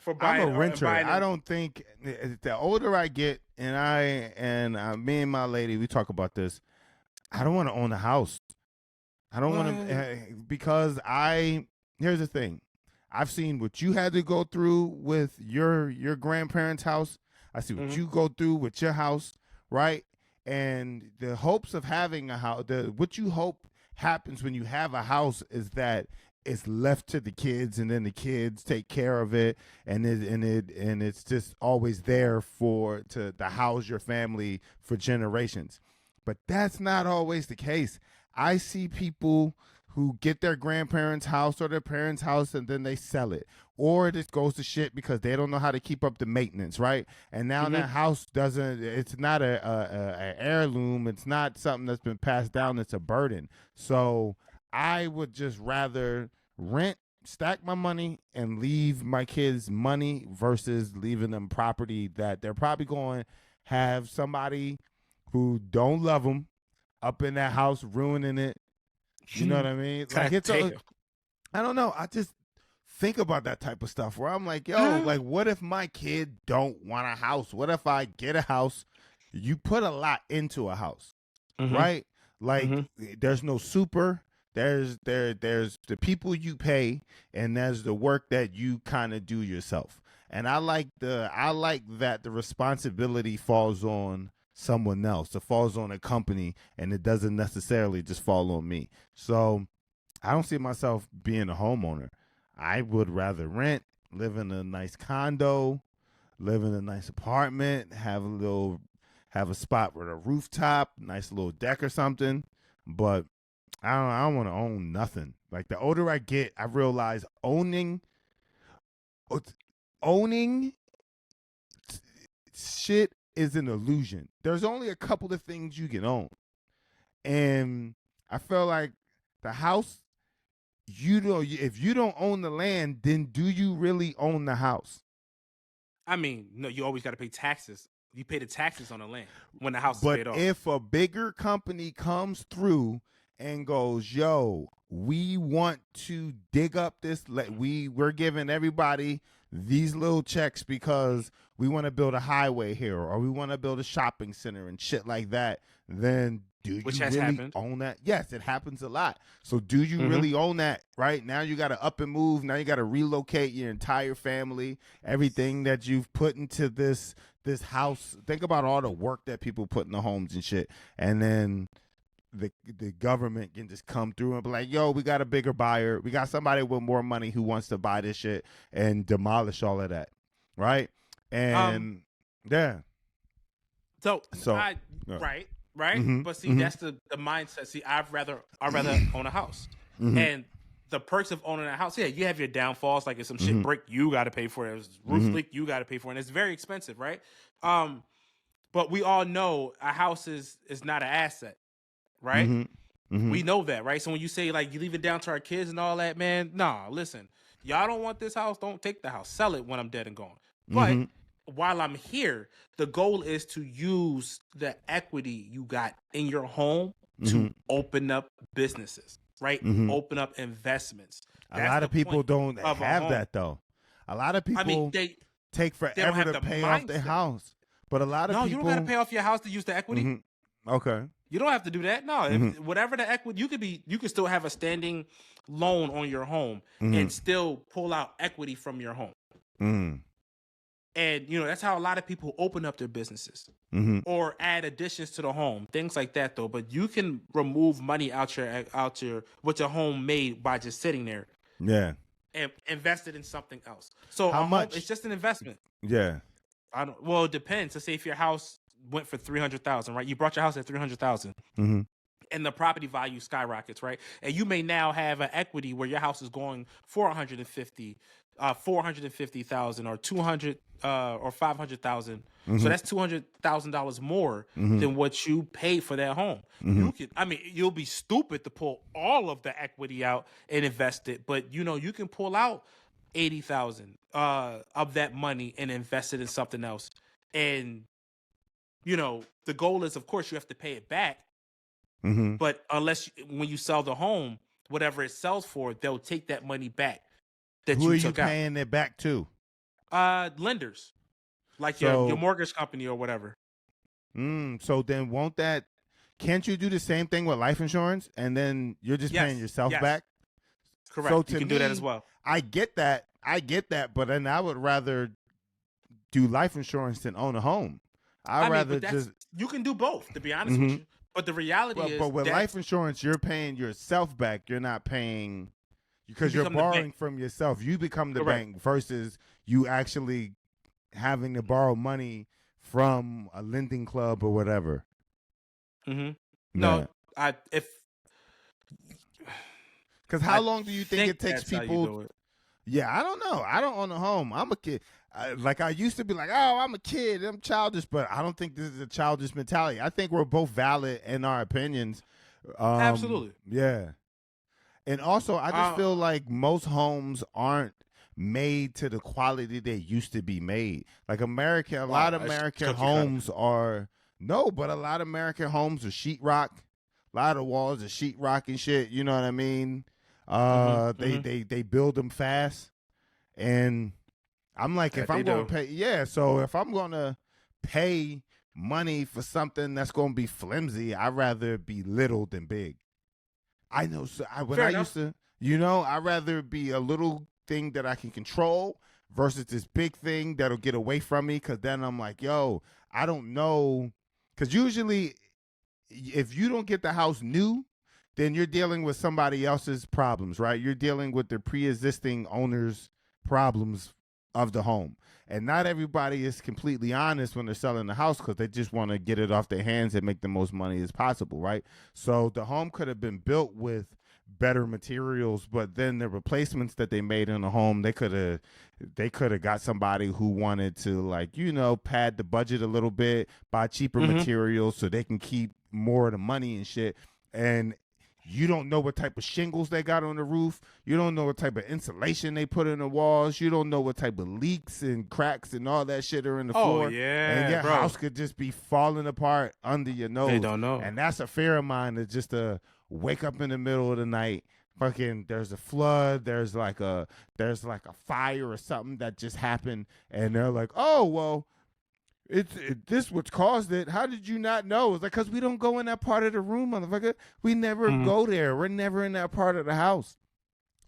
For buying, I'm a renter. I don't think the older I get, and me and my lady, we talk about this. I don't want to own a house. I don't want to because here's the thing. I've seen what you had to go through with your grandparents' house. I see what you go through with your house, right? And the hopes of having a house, what you hope happens when you have a house is that it's left to the kids, and then the kids take care of it, and it's just always there to house your family for generations. But that's not always the case. I see people who get their grandparents' house or their parents' house and then they sell it. Or it just goes to shit because they don't know how to keep up the maintenance, right? And now that house it's not a heirloom. It's not something that's been passed down. It's a burden. So I would just rather rent, stack my money, and leave my kids money versus leaving them property that they're probably going to have somebody who don't love them up in that house ruining it. You know what I mean? Like, I don't know. I just think about that type of stuff where I'm like, yo, like, what if my kid don't want a house? What if I get a house? You put a lot into a house, right? Like, there's no super. There's the people you pay, and there's the work that you kind of do yourself. And I like that the responsibility falls on someone else. It falls on a company, and it doesn't necessarily just fall on me. So I don't see myself being a homeowner. I would rather rent, live in a nice condo, live in a nice apartment, have a spot with a rooftop, nice little deck or something. But I don't want to own nothing. Like the older I get, I realize owning shit is an illusion. There's only a couple of things you can own. And I feel like the house, if you don't own the land, then do you really own the house? I mean, no, you always got to pay taxes. You pay the taxes on the land when the house is paid off. But if a bigger company comes through and goes, yo, we want to dig up this, we're giving everybody these little checks because we want to build a highway here or we want to build a shopping center and shit like that, then do you really own that? Yes, it happens a lot. So do you really own that? Right now you got to up and move. Now you got to relocate your entire family, everything that you've put into this house. Think about all the work that people put in the homes and shit. And then the government can just come through and be like, yo, we got a bigger buyer. We got somebody with more money who wants to buy this shit and demolish all of that. Right? And yeah. So right. But see, that's the mindset. See, I'd rather own a house. And the perks of owning a house, yeah, you have your downfalls. Like if some shit break, you got to pay for it. If it's roof leak, you got to pay for it. And it's very expensive, right? But we all know a house is not an asset, right? We know that, right? So when you say like you leave it down to our kids and all that, man, nah, listen, y'all don't want this house, don't take the house. Sell it when I'm dead and gone. But while I'm here, the goal is to use the equity you got in your home to open up businesses, right? Open up investments. That's a lot of people don't have that though. A lot of people they take forever to pay off their house. But a lot of people... No, you don't got to pay off your house to use the equity. Okay. You don't have to do that. No, whatever the equity, you could still have a standing loan on your home and still pull out equity from your home. And, that's how a lot of people open up their businesses or add additions to the home, things like that, though. But you can remove money out your what your home made by just sitting there. Yeah. And invest it in something else. So how much? It's just an investment. Yeah. Well, it depends. Let's say if your house went for $300,000, right? You brought your house at $300,000. And the property value skyrockets, right? And you may now have an equity where your house is going for $450,000 or 200 or 500,000. So that's $200,000 more than what you paid for that home. You'll be stupid to pull all of the equity out and invest it, but you can pull out 80,000 of that money and invest it in something else. And the goal is, of course, you have to pay it back. But when you sell the home, whatever it sells for, they'll take that money back. Who are you paying it back to? Lenders, like your mortgage company or whatever. So then can't you do the same thing with life insurance and then you're just paying yourself back? Correct. So you can do that as well. I get that, but then I would rather do life insurance than own a home. You can do both, to be honest with you. But the reality is, but with life insurance, you're paying yourself back. You're not paying because you're borrowing from yourself. You become the bank versus you actually having to borrow money from a lending club or whatever. No, because how long do you think it takes people? Yeah, I don't know. I don't own a home. I'm a kid. I used to be like, oh, I'm a kid. I'm childish. But I don't think this is a childish mentality. I think we're both valid in our opinions. Absolutely. Yeah. And also, I just feel like most homes aren't made to the quality they used to be made. Like a lot of American homes are sheetrock. A lot of walls are sheetrock and shit. You know what I mean? They build them fast. And I'm like, if I'm going to pay, so if I'm going to pay money for something that's going to be flimsy, I'd rather be little than big. I know. So I'd rather be a little thing that I can control versus this big thing that'll get away from me. Cause then I'm like, yo, I don't know. Cause usually if you don't get the house new, then you're dealing with somebody else's problems, right? You're dealing with the pre-existing owner's problems of the home. And not everybody is completely honest when they're selling the house because they just want to get it off their hands and make the most money as possible, right? So the home could have been built with better materials, but then the replacements that they made in the home, they could have got somebody who wanted to, like, you know, pad the budget a little bit, buy cheaper materials so they can keep more of the money and shit. And you don't know what type of shingles they got on the roof. You don't know what type of insulation they put in the walls. You don't know what type of leaks and cracks and all that shit are in the floor. Oh, yeah, and your bro. house could just be falling apart under your nose. They don't know. And that's a fear of mine, to just wake up in the middle of the night. Fucking, there's a flood. There's like a fire or something that just happened. And they're like, oh, well, this what's caused it. How did you not know? It's like, because we don't go in that part of the room, motherfucker. We never go there. We're never in that part of the house.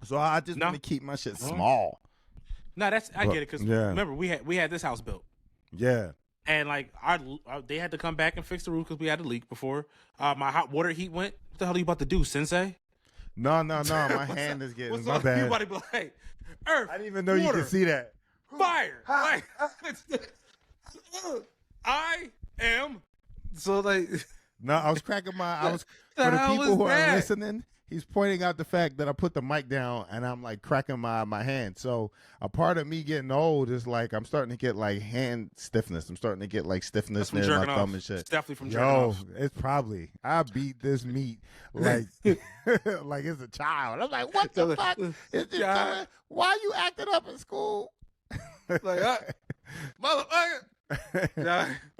So I just want to keep my shit small. No, I get it, because remember we had this house built. Yeah. And like they had to come back and fix the roof because we had a leak before. My hot water heat went. What the hell are you about to do, Sensei? No. My hand is getting my bad. You about to be like, Earth. I didn't even know water, you could see that. Fire. Like, I am so like. No, I was cracking for the people who are listening. He's pointing out the fact that I put the mic down and I'm like cracking my hand. So a part of me getting old is like I'm starting to get like hand stiffness. I'm starting to get like stiffness near my thumb and shit. It's definitely from jerking off. It's probably. I beat this meat like like it's a child. I'm like, what the fuck? Why are you acting up in school? Like, motherfucker.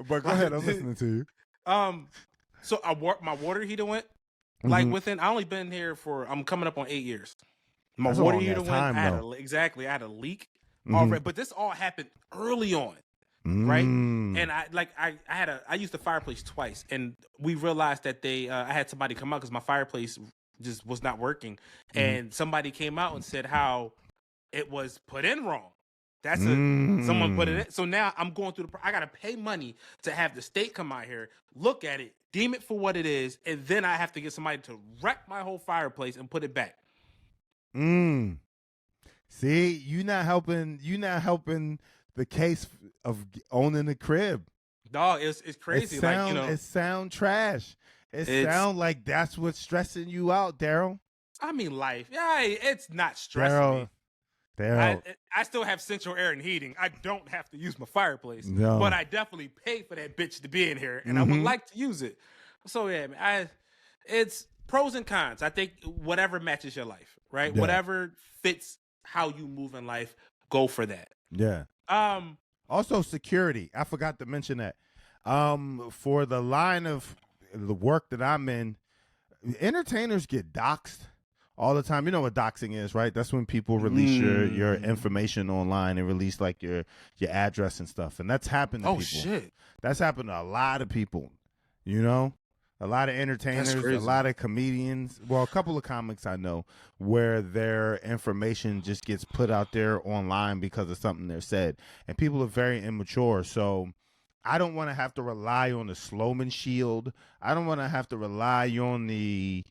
But go ahead, I'm listening to you. So my water heater went. Like within, I only been here I'm coming up on 8 years. My water heater went. I had a leak already, but this all happened early on, right? And I used the fireplace twice, and we realized that I had somebody come out because my fireplace just was not working, and somebody came out and said how it was put in wrong. That's someone put it in. So now I'm going through I gotta pay money to have the state come out here, look at it, deem it for what it is, and then I have to get somebody to wreck my whole fireplace and put it back. See, you not helping the case of owning a crib. Dog, it's crazy. It sound trash. It sound like that's what's stressing you out, Darryl. I mean, life. Yeah, it's not stressing me. I still have central air and heating. I don't have to use my fireplace, but I definitely pay for that bitch to be in here, and I would like to use it. So yeah, man, it's pros and cons. I think whatever matches your life, right? Yeah. Whatever fits how you move in life, go for that. Yeah. Also security. I forgot to mention that. For the line of the work that I'm in, entertainers get doxxed all the time. You know what doxing is, right? That's when people release your information online and release like your address and stuff. And that's happened to people. Shit. That's happened to a lot of people, you know? A lot of entertainers, a lot of comedians. Well, a couple of comics I know where their information just gets put out there online because of something they're said. And people are very immature. So I don't want to have to rely on the Sloman shield. I don't want to have to rely on the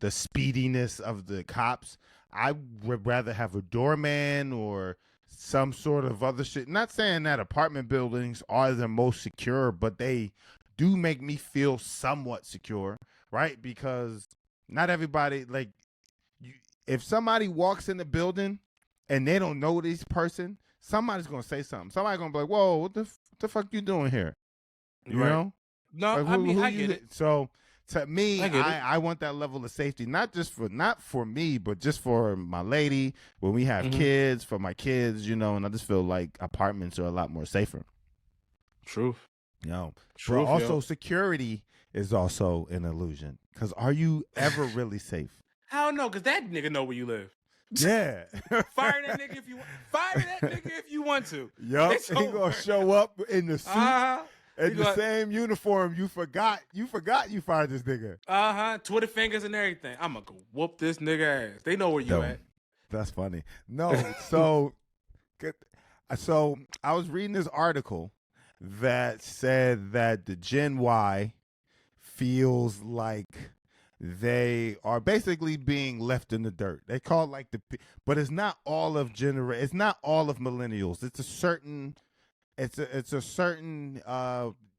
speediness of the cops. I would rather have a doorman or some sort of other shit. Not saying that apartment buildings are the most secure, but they do make me feel somewhat secure, right? Because not everybody, like, if somebody walks in the building and they don't know this person, somebody's gonna say something. Somebody's gonna be like, "Whoa, what the fuck you doing here?" You know? No, like, I mean, I get it. So to me, I want that level of safety, not for me, but just for my lady, when we have kids, for my kids, you know, and I just feel like apartments are a lot more safer. Truth. You know, but also security is also an illusion. Because are you ever really safe? I don't know, because that nigga know where you live. Yeah. Fire that nigga if you want. Fire that nigga if you want to. Yup. He gonna show up in the suit. In the same uniform, you forgot you fired this nigga. Twitter fingers and everything. I'm gonna go whoop this nigga ass. They know where you at. That's funny. No, so I was reading this article that said that the Gen Y feels like they are basically being left in the dirt. They call it like but it's not all of it's not all of millennials. It's a certain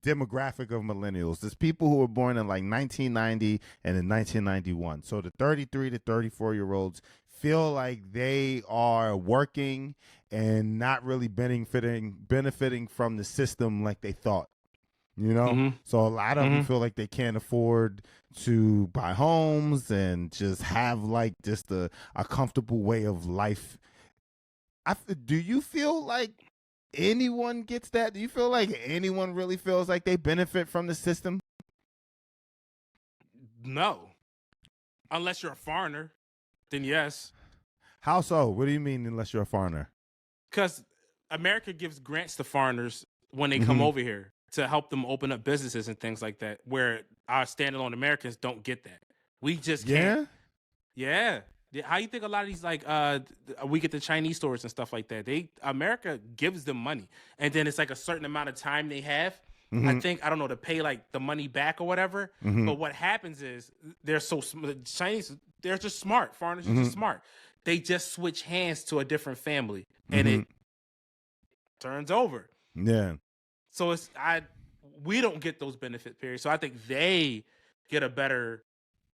demographic of millennials. There's people who were born in like 1990 and in 1991. So the 33 to 34-year-olds feel like they are working and not really benefiting from the system like they thought. So a lot of them feel like they can't afford to buy homes and just have like just a comfortable way of life. Do you feel like anyone gets that? Do you feel like anyone really feels like they benefit from the system? No. Unless you're a foreigner, then yes. How so? What do you mean unless you're a foreigner? Because America gives grants to foreigners when they come over here to help them open up businesses and things like that, where our standalone Americans don't get that. We just can't. Yeah. How you think a lot of these, like, we get the Chinese stores and stuff like that? America gives them money, and then it's like a certain amount of time they have. I think, I don't know, to pay like the money back or whatever. But what happens is they're Chinese, they're just smart. Foreigners are just smart. They just switch hands to a different family, and it turns over. Yeah. So we don't get those benefit periods. So I think they get a better,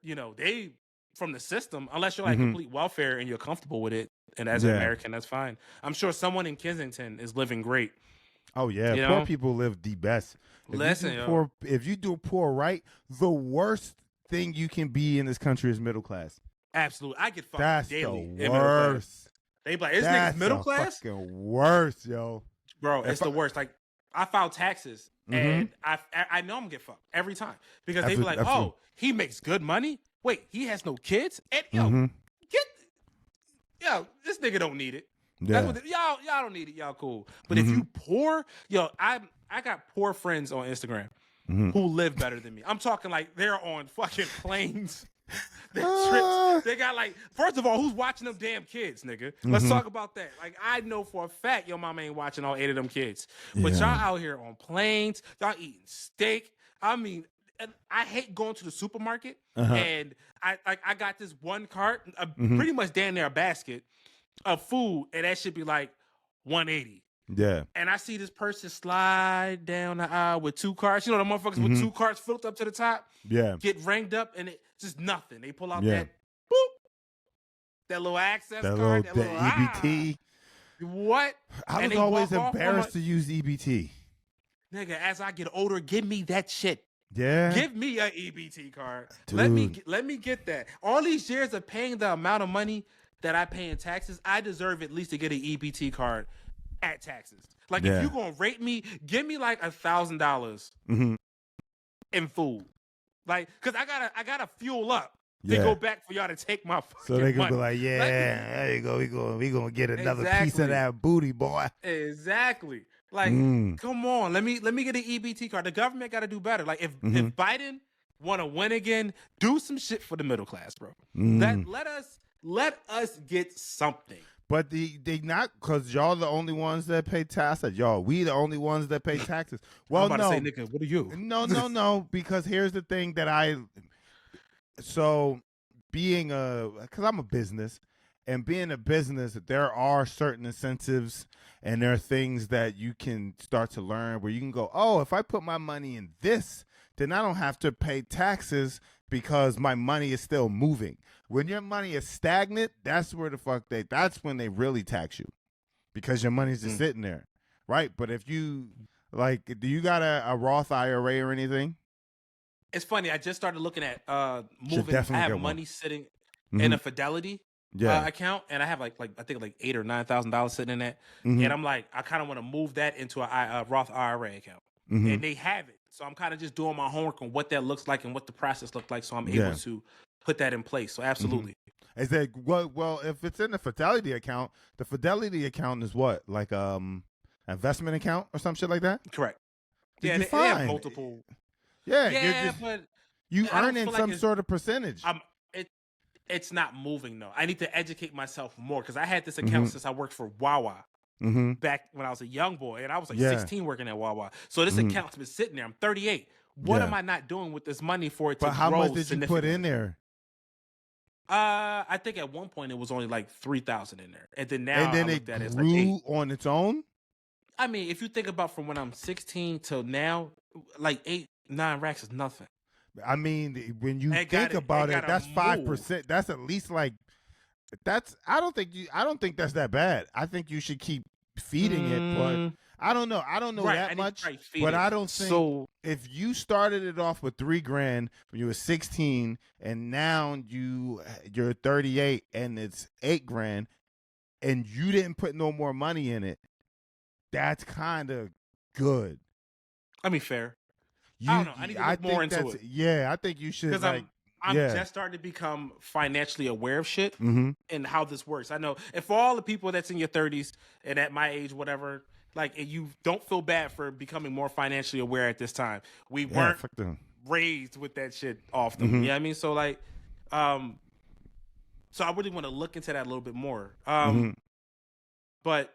they from the system, unless you're like complete welfare and you're comfortable with it. And as an American, that's fine. I'm sure someone in Kensington is living great. Oh yeah, poor people live the best. If you do poor right, the worst thing you can be in this country is middle class. Absolutely, I get fucked That's daily. The worst. They be like, "This nigga's middle class." Fucking worst, yo. Bro, it's the worst. Like, I file taxes and I know I'm gonna get fucked every time because they be like, "Oh, he makes good money. Wait, he has no kids." And this nigga don't need it. Yeah. That's what y'all don't need it. Y'all cool. But if you poor, I got poor friends on Instagram who live better than me. I'm talking like they're on fucking planes. Trips. They got like, first of all, who's watching them damn kids, nigga? Let's talk about that. Like, I know for a fact your mama ain't watching all 8 of them kids. But y'all out here on planes, y'all eating steak. I mean, I hate going to the supermarket and I got this one cart, pretty much damn near a basket of food, and that should be like $180. Yeah. And I see this person slide down the aisle with 2 carts. You know, the motherfuckers with 2 carts filled up to the top. Yeah. Get ranged up, and it's just nothing. They pull out that boop, that little access card, that little EBT. What? I was always embarrassed to use EBT. Nigga, as I get older, give me that shit. Yeah. Give me an EBT card. Dude. Let me get that. All these years of paying the amount of money that I pay in taxes, I deserve at least to get an EBT card at taxes. Like, if you're gonna rate me, give me like $1,000 in food. Like, cause I gotta fuel up to go back for y'all to take my fucking so they can money. be like, there you go, we gonna get another piece of that booty, boy. Exactly. Like, come on, let me get an EBT card. The government got to do better. Like, if Biden want to win again, do some shit for the middle class, bro. Let us get something. But they not, because y'all the only ones that pay taxes. We the only ones that pay taxes. Well, I'm about to say, nigga, what are you? No, because here's the thing that because I'm a business, and being a business, there are certain incentives and there are things that you can start to learn where you can go, oh, if I put my money in this, then I don't have to pay taxes because my money is still moving. When your money is stagnant, that's when they really tax you, because your money's just sitting there, right? But if you, like, do you got a Roth IRA or anything? It's funny. I just started looking at moving. I have money sitting in a Fidelity account, and I have like I think like $8,000 or $9,000 sitting in that, and I'm like, I kind of want to move that into a Roth IRA account, and they have it. So I'm kind of just doing my homework on what that looks like and what the process looks like, so I'm able to put that in place. So absolutely. Is that well? If it's in the Fidelity account is what, like investment account or some shit like that? Correct. They have multiple. But you earn in some sort of percentage. It's not moving though. I need to educate myself more, because I had this account since I worked for Wawa. Back when I was a young boy, and I was like 16 working at Wawa. So this account's been sitting there. I'm 38. What am I not doing with this money for it to grow? But how much did you put in there? I think at one point it was only like 3,000 in there, and then now it grew on its own. I mean, if you think about from when I'm 16 till now, like 8-9 racks is nothing. I mean, when you think about it, that's 5%. That's at least like that's. I don't think that's that bad. I think you should keep feeding it, but I don't know. I don't know that much, but I don't think so. If you started it off with $3,000 when you were 16, and now you're 38 and it's $8,000, and you didn't put no more money in it, that's kind of good. I mean, fair. I don't know. I need to look more into it. Yeah, I think you should. Because I'm just starting to become financially aware of shit and how this works. I know, and for all the people that's in your 30s and at my age, whatever, like, and you don't feel bad for becoming more financially aware at this time. We weren't raised with that shit often. You know what I mean? So like, so I really want to look into that a little bit more. But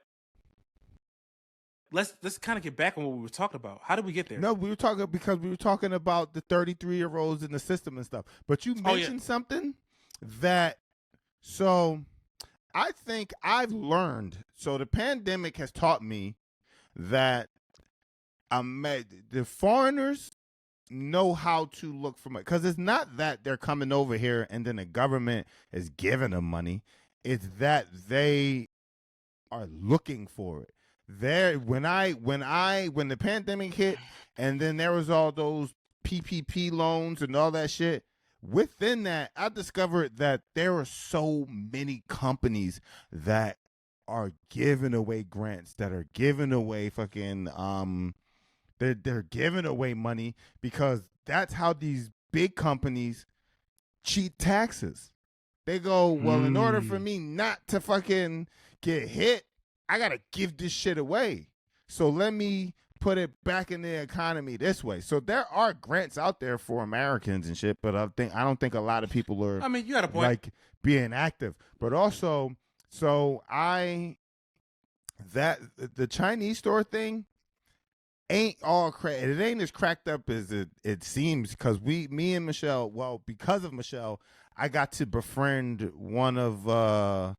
let's kind of get back on what we were talking about. How did we get there? No, we were talking about the 33-year-olds in the system and stuff. But you mentioned something that, so I think I've learned. So the pandemic has taught me that the foreigners know how to look for money. Because it's not that they're coming over here and then the government is giving them money. It's that they are looking for it. When the pandemic hit, and then there was all those PPP loans and all that shit, within that, I discovered that there are so many companies that are giving away grants, that are giving away fucking they're giving away money, because that's how these big companies cheat taxes. They go, well, in order for me not to fucking get hit, I gotta give this shit away. So let me put it back in the economy this way. So there are grants out there for Americans and shit, but I don't think a lot of people are. I mean, you got a point. Like being active, but also, the Chinese store thing ain't all it ain't as cracked up as it seems, because me and Michelle, well, because of Michelle, I got to befriend one of a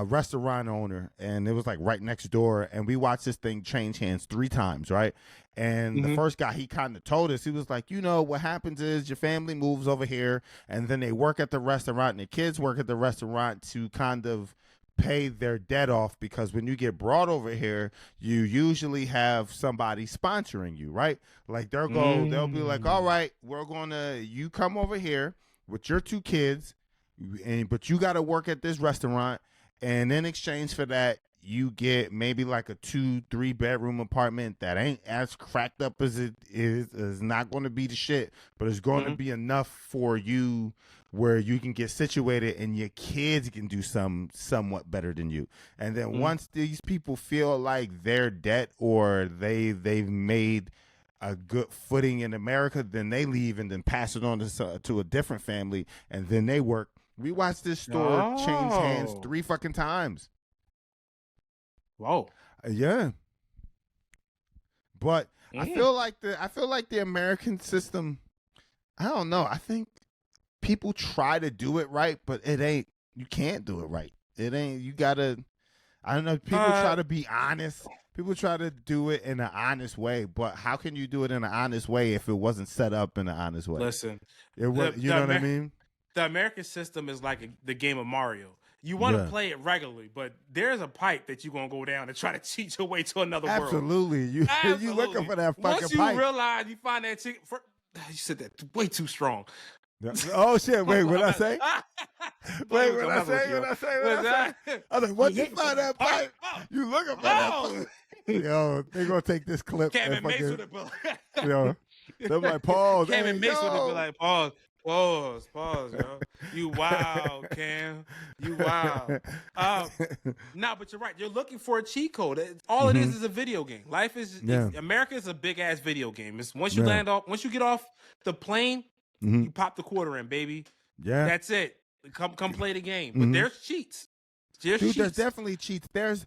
restaurant owner, and it was like right next door, and we watched this thing change hands 3 times, right? And the first guy, he kind of told us, he was like, what happens is your family moves over here, and then they work at the restaurant, and the kids work at the restaurant to kind of pay their debt off, because when you get brought over here, you usually have somebody sponsoring you, right? Like they'll be like, all right, you come over here with your 2 kids, but you got to work at this restaurant. And in exchange for that, you get maybe like a 2-3 bedroom apartment that ain't as cracked up as it is not going to be the shit, but it's going to be enough for you where you can get situated and your kids can do somewhat better than you. And then once these people feel like their debt, or they've made a good footing in America, then they leave and then pass it on to a different family, and then they work. We watched this store change hands 3 fucking times. Whoa. Yeah. But I feel like the American system, I don't know. I think people try to do it right, but it ain't. You can't do it right. It ain't. You gotta. I don't know. People try to be honest. People try to do it in an honest way, but how can you do it in an honest way if it wasn't set up in an honest way? Listen, you know what I mean? The American system is like the game of Mario. You want to play it regularly, but there's a pipe that you're going to go down and try to cheat your way to another world. Absolutely. You looking for that fucking pipe. Once you realize you find that chick, you said that way too strong. Oh, shit. Wait, what I say? Wait, what I say? I was like, once you find that pipe, you looking for that pipe. Yo, they going to take this clip. Cam and Mace with it, bro. Yo, they're like, pause. Cam and Mace with it, be like, pause. Pause, yo. You wild, Cam. You wild. No, but you're right. You're looking for a cheat code. All it is a video game. Life is America is a big ass video game. It's once you get off the plane, you pop the quarter in, baby. Yeah. That's it. Come play the game. But there's cheats. There's definitely cheats. There's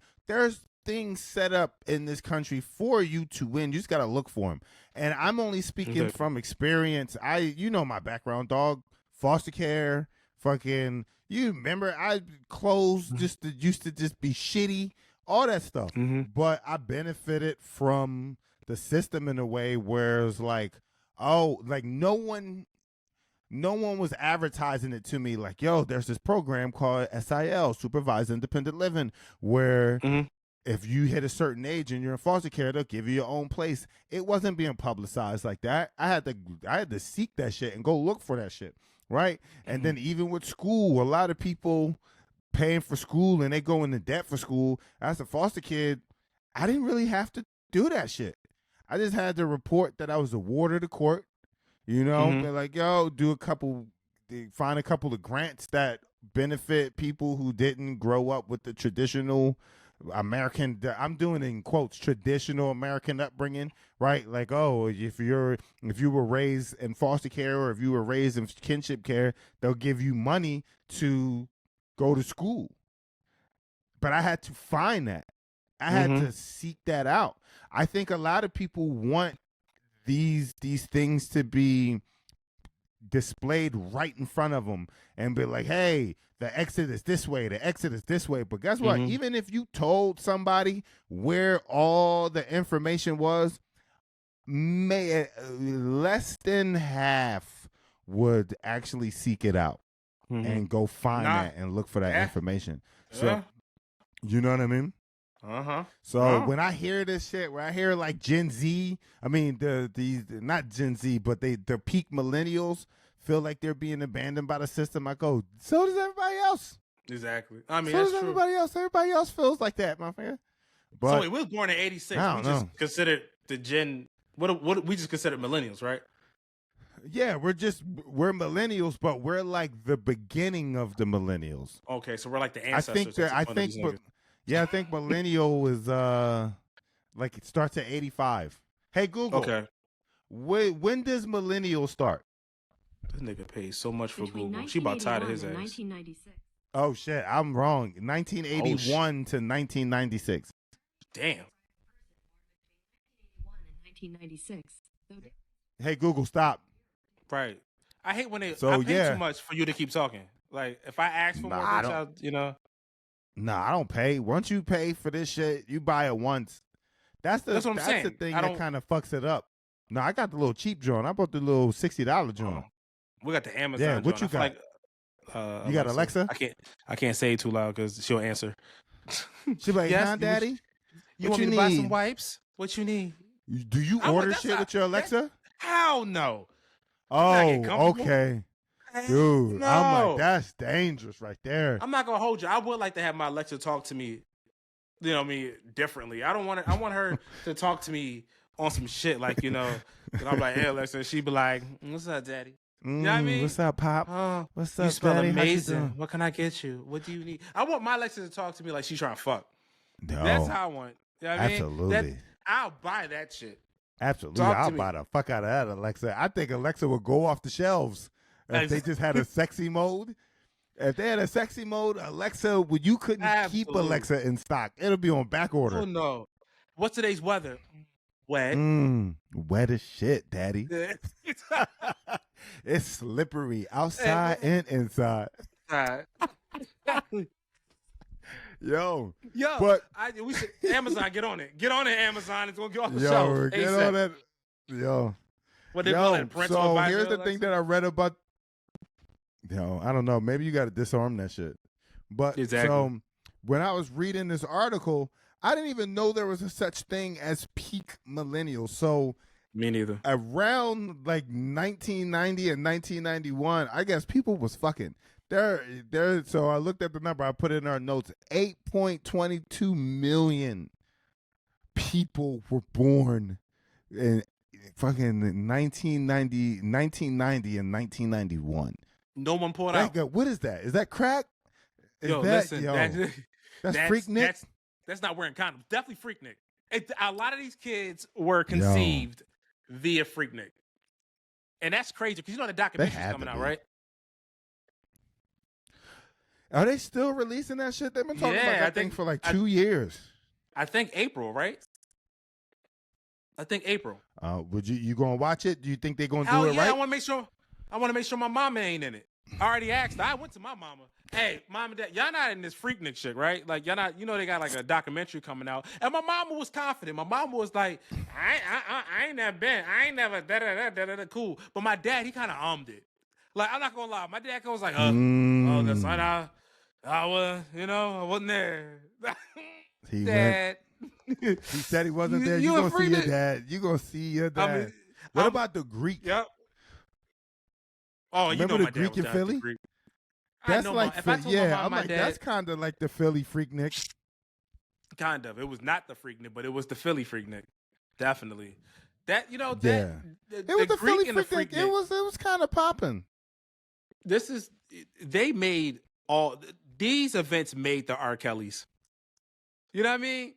things set up in this country for you to win. You just got to look for them. And I'm only speaking from experience. You know my background, dog. Foster care, fucking. You remember clothes used to just be shitty, all that stuff. But I benefited from the system in a way where it's like, oh, like no one was advertising it to me like, yo, there's this program called SIL, Supervised Independent Living, where if you hit a certain age and you're in foster care, they'll give you your own place. It wasn't being publicized like that. I had to seek that shit and go look for that shit, right? And then even with school, a lot of people paying for school and they go into debt for school. As a foster kid, I didn't really have to do that shit. I just had to report that I was a ward of the court. You know, they're like, yo, find a couple of grants that benefit people who didn't grow up with the traditional American, I'm doing it in quotes, traditional American upbringing, right? Like, oh, if you were raised in foster care or if you were raised in kinship care, they'll give you money to go to school. But I had to find that. I had to seek that out. I think a lot of people want these things to be displayed right in front of them and be like, hey, the exit is this way, the exit is this way. But guess what? Even if you told somebody where all the information was, less than half would actually seek it out and go find that and look for that information. So, you know what I mean? So when I hear this shit, where I hear like Gen Z, I mean the not Gen Z, but the peak millennials feel like they're being abandoned by the system. I go, so does everybody else. Exactly. I mean, so that's does true. everybody else. Everybody else feels like that, my friend. But so we was born in '86. We just considered the Gen. What we just considered millennials, right? Yeah, we're millennials, but we're like the beginning of the millennials. Okay, so we're like the ancestors. I think millennial is like it starts at 85. Hey Google. Okay. When does millennial start? This nigga pays so much for Google. She about tired of his ass. 1996. Oh shit, I'm wrong. 1981 to 1996. Damn. 1996. Hey Google, stop. Right. I hate when I pay too much for you to keep talking. Like if I ask for more, Nah, I don't pay. Once you pay for this shit, you buy it once. That's what I'm saying. The thing that kind of fucks it up. No, I got the little cheap joint. I bought the little $60 joint. We got the Amazon. Yeah, what joint. you got? Like, you got Alexa? I can't say it too loud because she'll answer. She'll be like, yes, huh, Daddy? You want me to buy some wipes? What you need? Do you order shit with your Alexa? Hell no. Oh, okay. Dude, no. I'm like, that's dangerous right there. I'm not gonna hold you. I would like to have my Alexa talk to me, you know, differently. I want her to talk to me on some shit, like, you know. And I'm like, hey Alexa, she'd be like, what's up, Daddy? You know what I mean? What's up, Pop? What's up, you smell Daddy? amazing. What can I get you? What do you need? I want my Alexa to talk to me like she's trying to fuck. No. That's how I want. You know what Absolutely. I mean? I'll buy that shit. Absolutely. I'll buy the fuck out of that Alexa. I think Alexa would go off the shelves if they just had a sexy mode. If they had a sexy mode, Alexa, you couldn't keep Alexa in stock. It'll be on back order. Oh, no. What's today's weather? Wet. Wet as shit, Daddy. It's slippery outside and inside. Yo, but we should Amazon get on it. Get on it, Amazon. It's gonna get off the shelf. Get on that. Yo. What they call it? So here's the thing that I read about. I don't know. Maybe you got to disarm that shit. But so when I was reading this article, I didn't even know there was a such thing as peak millennials. So me neither. Around like 1990 and 1991, I guess people was fucking. So I looked at the number. I put it in our notes. 8.22 million people were born in fucking 1990 and 1991. No one pulled out. What is that? Is that crack? That's Freaknik? That's not wearing condoms. Definitely Freaknik. A lot of these kids were conceived via Freaknik. And that's crazy because you know the documentary's coming out, right? Are they still releasing that shit? They've been talking about that thing for like 2 years. I think April, right? I think April. Would you gonna watch it? Do you think they're gonna Hell do it yeah, right? I want to make sure my mama ain't in it. I already asked her. I went to my mama. Hey, mom and dad, y'all not in this Freaknik shit, right? Like y'all not, they got like a documentary coming out. And my mama was confident. My mama was like, I ain't never been. I ain't never da cool. But my dad, he kind of ummed it. Like, I'm not gonna lie. My dad was like, oh, that's fine. I was, I wasn't there. Dad. He said he wasn't there. You gonna see your dad. You gonna see your dad. I mean, what about the Greek? Yep. Oh, remember the Greek in Philly? That's like, I'm like, that's kind of like the Philly Freaknik. Kind of. It was not the Freaknik, but it was the Philly Freaknik. Definitely. That, it was the Philly Freaknik. It was kind of popping. They made these events made the R. Kellys. You know what I mean?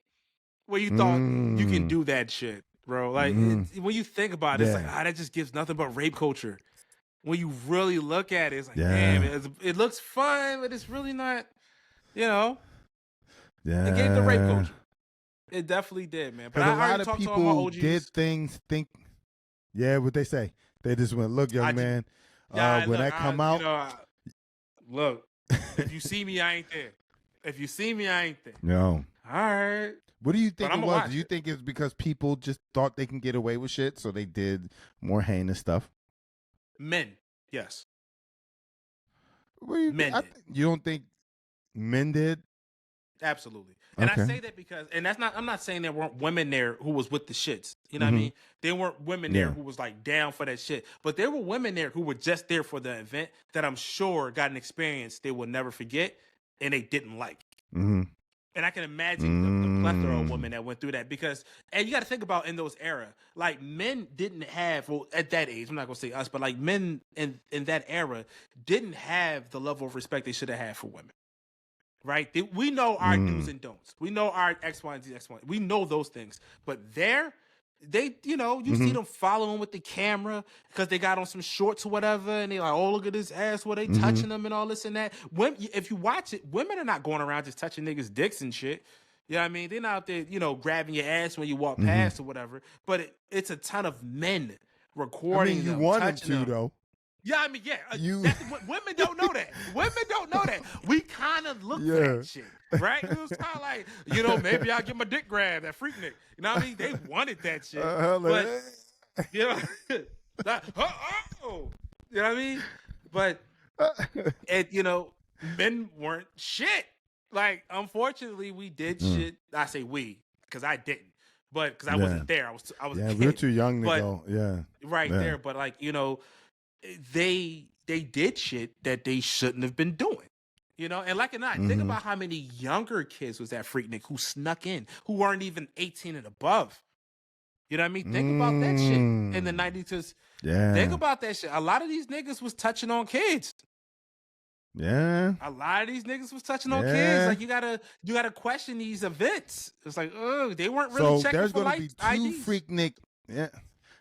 Where you thought you can do that shit, bro. Like, when you think about it, it's like, that just gives nothing but rape culture. When you really look at it, it's like, damn, it looks fun, but it's really not, Yeah. It gave the rape culture. It definitely did, man. But a lot of people did things what they say. They just went, look, young man, when I come out. Look, if you see me, I ain't there. If you see me, I ain't there. No. All right. What do you think it was? Do you think it's because people just thought they can get away with shit, so they did more heinous stuff? Men, yes. Men did. You don't think men did? Absolutely. And I say that because, I'm not saying there weren't women there who was with the shits. You know what I mean? There weren't women there who was like down for that shit. But there were women there who were just there for the event that I'm sure got an experience they will never forget and they didn't like. Mm-hmm. And I can imagine the plethora of women that went through that because, and you got to think about in those era, like men didn't have, well, at that age, I'm not going to say us, but like men in that era didn't have the level of respect they should have had for women. Right? We know our do's and don'ts. We know our X, Y, and Z, X, Y. We know those things. But they, you see them following with the camera because they got on some shorts or whatever, and they like, oh, look at this ass, where they touching them and all this and that. If you watch it, women are not going around just touching niggas' dicks and shit. You know what I mean? They're not out there, grabbing your ass when you walk past or whatever. But it's a ton of men recording them, you want them touching them. Though. Yeah, I mean, women don't know that. Women don't know that. We kind of look for that shit, right? It was kind of like, maybe I'll get my dick grabbed at Freaknik. You know what I mean? They wanted that shit. But, you know what I mean? But, men weren't shit. Like, unfortunately, we did shit. I say we, because I didn't. But, because I wasn't there. I was a kid. We're too young to go. Yeah. Right there. But, like, they did shit that they shouldn't have been doing, and like it or not, think about how many younger kids was at Freaknik who snuck in, who weren't even 18 and above. You know what I mean? Think about that shit in the 90s. Think about that shit. A lot of these niggas was touching on kids. Yeah. A lot of these niggas was touching on kids. Like you gotta question these events. It's like, oh, they weren't really checking for life. So there's gonna be two Freaknik. Yeah.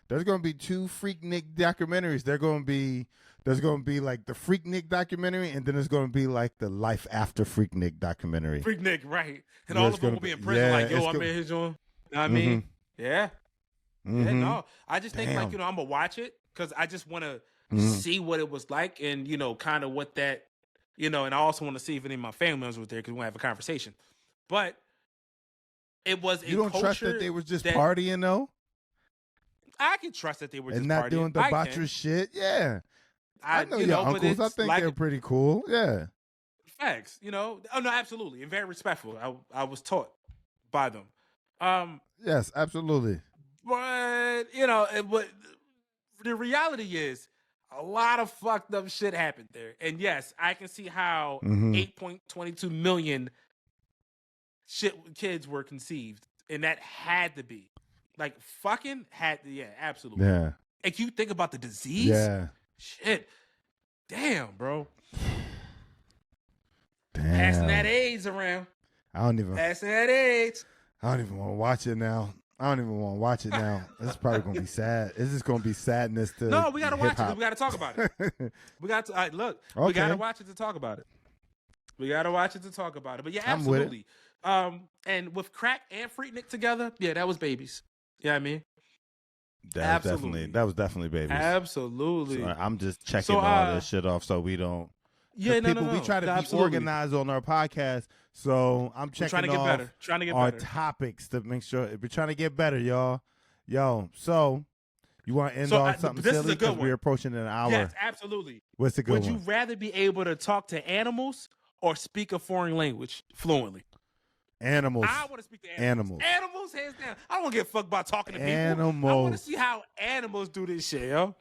There's going to be two Freaknik documentaries. There's going to be like the Freaknik documentary, and then there's going to be like the Life After Freaknik documentary. Freaknik, right. And all of them will be in prison like, yo, I'm in his joint. You know what I mean? Yeah. Yeah, no. I just think like, I'm going to watch it because I just want to see what it was like and, kind of what that, and I also want to see if any of my family members were there because we want to have a conversation. But it was You don't trust that they were just partying though? I can trust that they were just and not partying. doing debaucherous shit. Yeah, I know your uncles. I think like they're pretty cool. Yeah, facts. Oh no, absolutely, and very respectful. I was taught by them. Yes, absolutely. But but the reality is, a lot of fucked up shit happened there. And yes, I can see how 8.22 million kids were conceived, and that had to be. Like, fucking had to, absolutely. Yeah. And you think about the disease? Yeah. Shit. Damn, bro. Damn. Passing that AIDS around. Passing that AIDS. I don't even want to watch it now. This is probably going to be sad. This is going to be sadness to No, we got to watch hip-hop. it. We got to talk about it. We got to, look, we got to watch it to talk about it. But yeah, absolutely. And with crack and Freaknik together, yeah, that was babies. Yeah, I mean, that was definitely babies. Absolutely. So I'm just checking all this shit off so we don't. Yeah, no, we try to be organized on our podcast, so I'm checking off our topics to make sure we're trying to get better, y'all. Yo, so you want to end on something silly because we're approaching an hour? Yes, absolutely. What's a good one? Would you rather be able to talk to animals or speak a foreign language fluently? Animals. I want to speak to animals. Animals, hands down. I don't want to get fucked about talking to people. I want to see how animals do this shit, yo.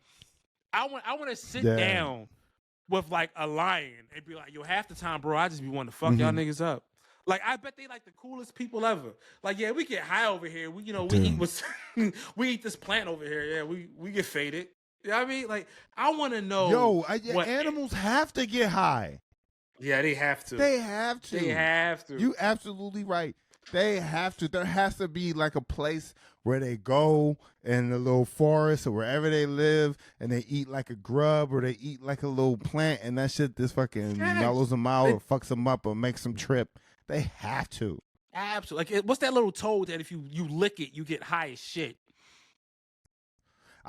I want to sit down with like a lion and be like, yo, half the time, bro, I just be wanting to fuck y'all niggas up. Like, I bet they like the coolest people ever. Like, yeah, we get high over here. We we eat this plant over here. Yeah, we get faded. You know what I mean? Like, I want to know. Animals have to get high. Yeah, they have to. They have to. They have to. You absolutely right. They have to. There has to be like a place where they go in the little forest or wherever they live and they eat like a grub or they eat like a little plant and that shit just fucking mellows them out or fucks them up or makes them trip. They have to. Absolutely. Like, what's that little toad that if you lick it, you get high as shit?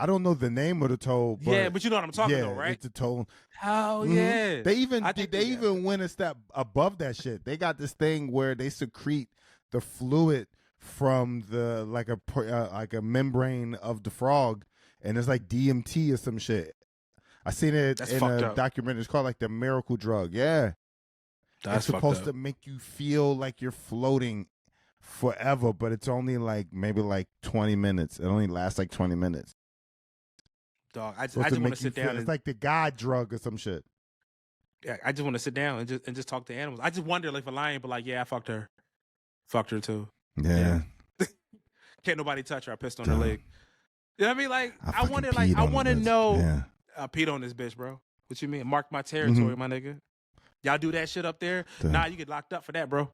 I don't know the name of the toad. But yeah, but you know what I'm talking about, right? It's a toad. Oh, yeah. They even went a step above that shit. They got this thing where they secrete the fluid from the like a membrane of the frog, and it's like DMT or some shit. I seen it in a documentary. It's called like the miracle drug. Yeah, it's supposed to make you feel like you're floating forever, but it's only like maybe like 20 minutes. It only lasts like 20 minutes. Dog, I just want to sit down. It's like the God drug or some shit. Yeah, I just want to sit down and just talk to animals. I just wonder like if a lion, but like, yeah, I fucked her too. Yeah. Can't nobody touch her. I pissed on her leg. You know what I mean? Like, I want to know. Yeah. I peed on this bitch, bro. What you mean? Mark my territory, my nigga. Y'all do that shit up there? Damn. Nah, you get locked up for that, bro.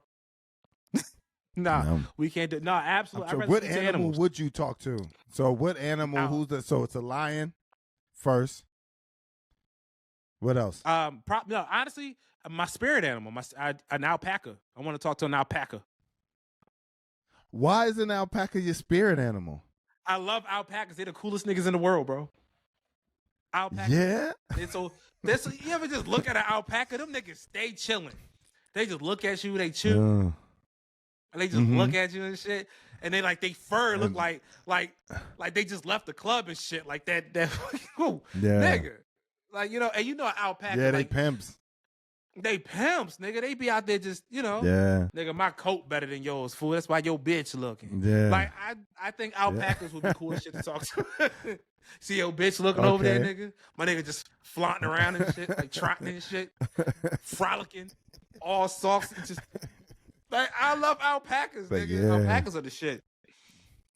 We can't do. Nah, absolutely. What animal would you talk to? So what animal? So it's a lion first. What else? Honestly, my spirit animal, an alpaca. I want to talk to an alpaca. Why is an alpaca your spirit animal? I love alpacas. They're the coolest niggas in the world, bro. Alpacas. Yeah. You ever just look at an alpaca? Them niggas stay chilling. They just look at you. They chew. And they just look at you and shit. And they like they fur look like they just left the club and shit. Like that nigga. Like, you know, and you know an alpaca. Yeah, they like, pimps. They pimps, nigga. They be out there just, you know. Yeah. Nigga, my coat better than yours, fool. That's why your bitch looking. Yeah. Like, I think alpacas would be cool as shit to talk to. See your bitch looking over there, nigga. My nigga just flaunting around and shit, like trotting and shit, frolicking, all saucy. Just like, I love alpacas, nigga. Yeah. Alpacas are the shit.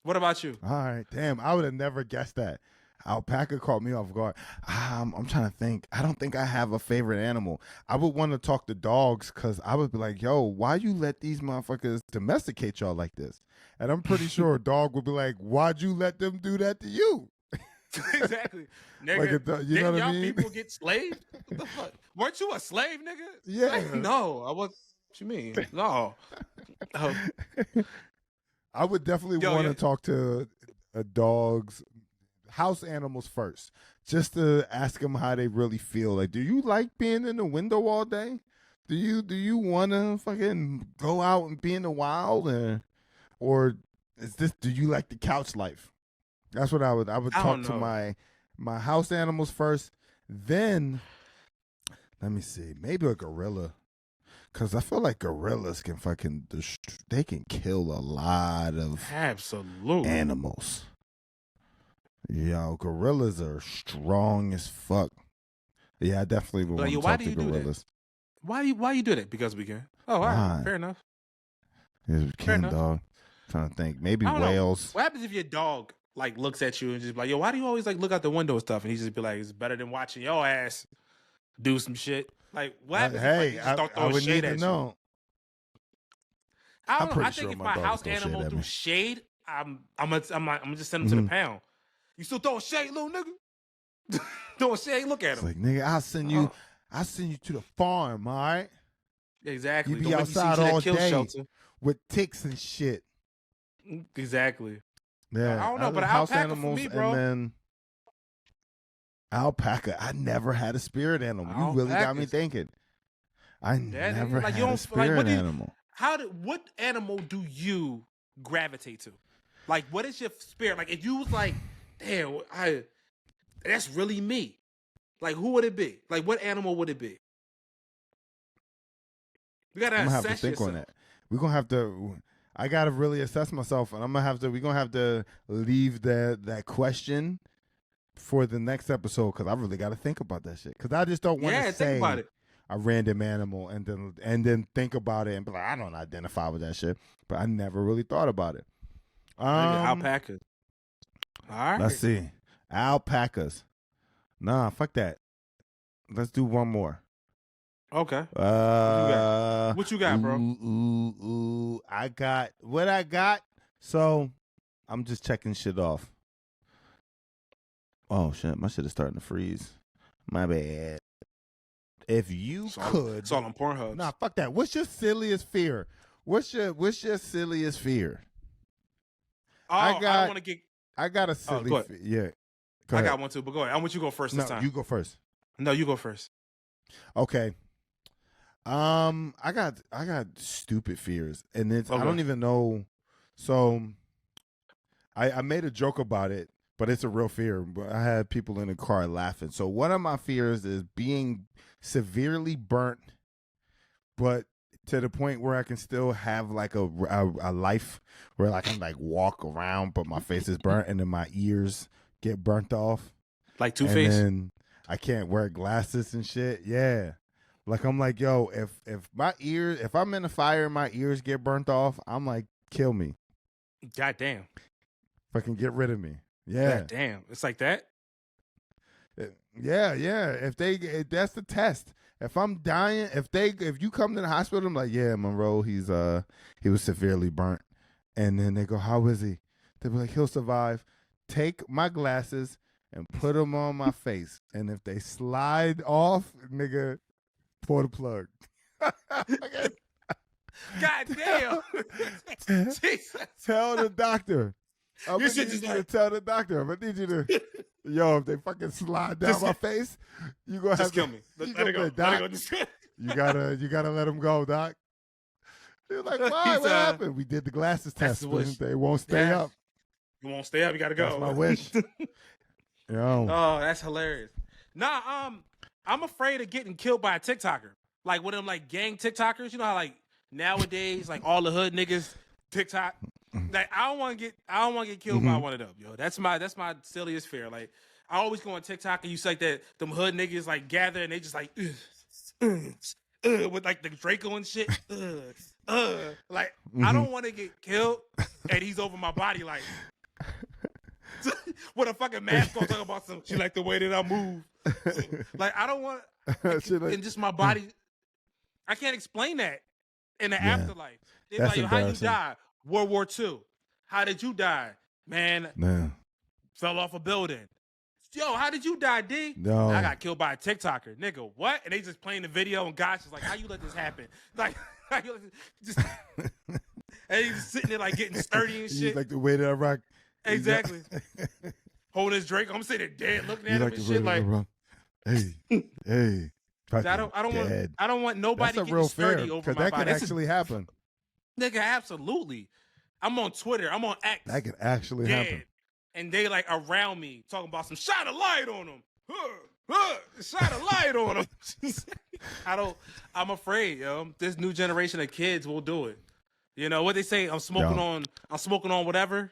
What about you? All right, damn. I would have never guessed that. Alpaca caught me off guard. I'm trying to think. I don't think I have a favorite animal. I would want to talk to dogs because I would be like, yo, why you let these motherfuckers domesticate y'all like this? And I'm pretty sure a dog would be like, why'd you let them do that to you? Exactly. Nigga, like you know what I mean? People get slaved? What the fuck? Weren't you a slave, nigga? Yeah. Like, no, I was. What you mean? No. I would definitely want to talk to dogs, house animals first, just to ask them how they really feel. Like, do you like being in the window all day? Do you want to fucking go out and be in the wild, or do you like the couch life? That's what I would talk to my house animals first. Then let me see, maybe a gorilla. Cause I feel like gorillas can they can kill a lot of animals. Yo, gorillas are strong as fuck. Yeah, I definitely would want to talk to gorillas. Why you do that? Because we can. Oh, all right. Fair enough. Yes, we can, dog. I'm trying to think. Maybe whales. What happens if your dog like looks at you and just be like, yo, why do you always like look out the window and stuff? And he just be like, it's better than watching your ass do some shit. Like, what happens if you just don't throw shade at you? I don't know. I think if my house animal threw shade, I'm gonna just send him to the pound. You still throwing shade, little nigga? Throwing shade, look at him. It's like, nigga, I'll send you to the farm, all right? Exactly. You be outside all day with ticks and shit. Exactly. Yeah, I don't know, but house alpaca animals, for me, bro. and then alpaca. I never had a spirit animal. You really got me thinking. I never like, had a spirit animal. What animal do you gravitate to? Like, what is your spirit? Like, if you was like, damn, that's really me. Like, who would it be? Like, what animal would it be? We gotta have to assess think yourself. on that. We're gonna have to. I gotta really assess myself, and we're gonna have to leave that question for the next episode because I really got to think about that shit. Because I just don't want to say think about it. A random animal and then think about it and be like, I don't identify with that shit. But I never really thought about it. Alpacas. All right. Let's see. Alpacas. Nah, fuck that. Let's do one more. Okay. What you got, bro? I got what I got. So I'm just checking shit off. Oh shit, my shit is starting to freeze. My bad. If you could, it's all on Pornhub. Nah, fuck that. What's your silliest fear? What's your silliest fear? Oh, I don't want to get. I got a silly fear. Yeah, I got one too. But go ahead. I want you to go first this time. You go first. No, you go first. Okay. I got stupid fears, and it's I don't even know. So, I made a joke about it, but it's a real fear. But I had people in the car laughing. So one of my fears is being severely burnt, but to the point where I can still have like a life where I can like walk around, but my face is burnt, and then my ears get burnt off, like Two-Face. And then I can't wear glasses and shit. Yeah. Like, I'm like, yo, if I'm in a fire and my ears get burnt off, I'm like, kill me. God damn. Fucking get rid of me. Yeah. God damn. It's like that? Yeah. If that's the test. If I'm dying, if you come to the hospital, I'm like, yeah, Monroe, he was severely burnt. And then they go, how is he? They be like, he'll survive. Take my glasses and put them on my face. And if they slide off, nigga, pull the plug. God damn. Jesus. Tell the doctor. I'm gonna need you to tell the doctor. I'm gonna need you to, yo, if they fucking slide down my face, you gonna have to kill me. Let it go. Doc, you gotta let him go, Doc. You're like, why? What happened? We did the glasses test. They won't stay up. You won't stay up. You gotta go. That's my wish. Yo. Oh, that's hilarious. Nah, I'm afraid of getting killed by a TikToker. Like one of them like gang TikTokers. You know how like nowadays like all the hood niggas TikTok. Like I don't want to get killed by one of them. Yo, that's my silliest fear. Like I always go on TikTok and you see like that them hood niggas like gather and they just like with like the Draco and shit. Like I don't want to get killed and he's over my body like with a fucking mask on talking about some. She like the way that I move. Like I don't want and just my body. I can't explain that in the afterlife. They're like, how you die? World War II. How did you die? Man, fell off a building. Yo, how did you die, D? No. I got killed by a TikToker. Nigga, what? And they just playing the video and gosh, it's like, how you let this happen? Like, how you let this, just, and he's just sitting there like getting sturdy and shit. He's like the way that I rock. Exactly. Holding his Drake. I'm sitting there dead looking at him and shit like, hey. I don't want nobody getting sturdy over my that body. That can actually happen. Nigga, absolutely. I'm on Twitter. I'm on X. That can actually happen. And they like around me talking about some shine a light on them. Shine a light on them. I'm afraid, yo. This new generation of kids will do it. You know what they say? I'm smoking on whatever.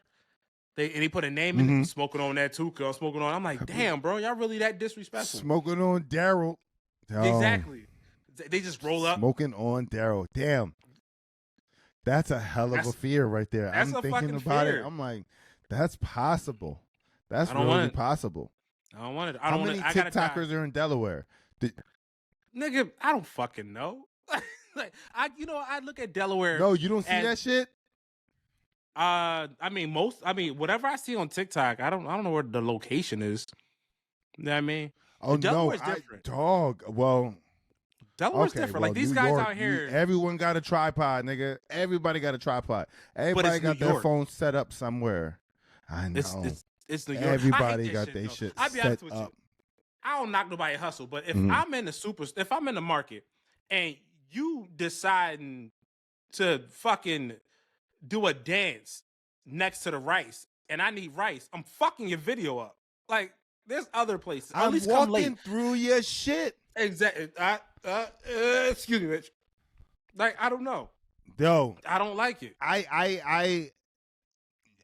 They put a name in it. Smoking on that too. I'm smoking on. I'm like, damn, bro, y'all really that disrespectful? Smoking on Darryl. Exactly. They just roll up. Smoking on Darryl. Damn. That's a hell of a fear right there. I'm thinking about it. I'm like, that's possible. That's really possible. I don't want it. How many TikTokers are in Delaware? Nigga, I don't fucking know. Like I look at Delaware. No, you don't see that shit? Whatever I see on TikTok, I don't know where the location is. You know what I mean? Oh, no, different. dog. Well, Delaware's different. Like these New guys York, out here, everyone got a tripod, nigga. Everybody got a tripod. Everybody got their phone set up somewhere. I know. It's New York. Everybody got their shit I'll be set honest with up. you. I don't knock nobody hustle, but if I'm in if I'm in the market and you deciding to fucking do a dance next to the rice and I need rice, I'm fucking your video up. Like, there's other places. At least come late. I'm walking through your shit. Exactly. Excuse me, bitch. Like, I don't know. Yo, I don't like it.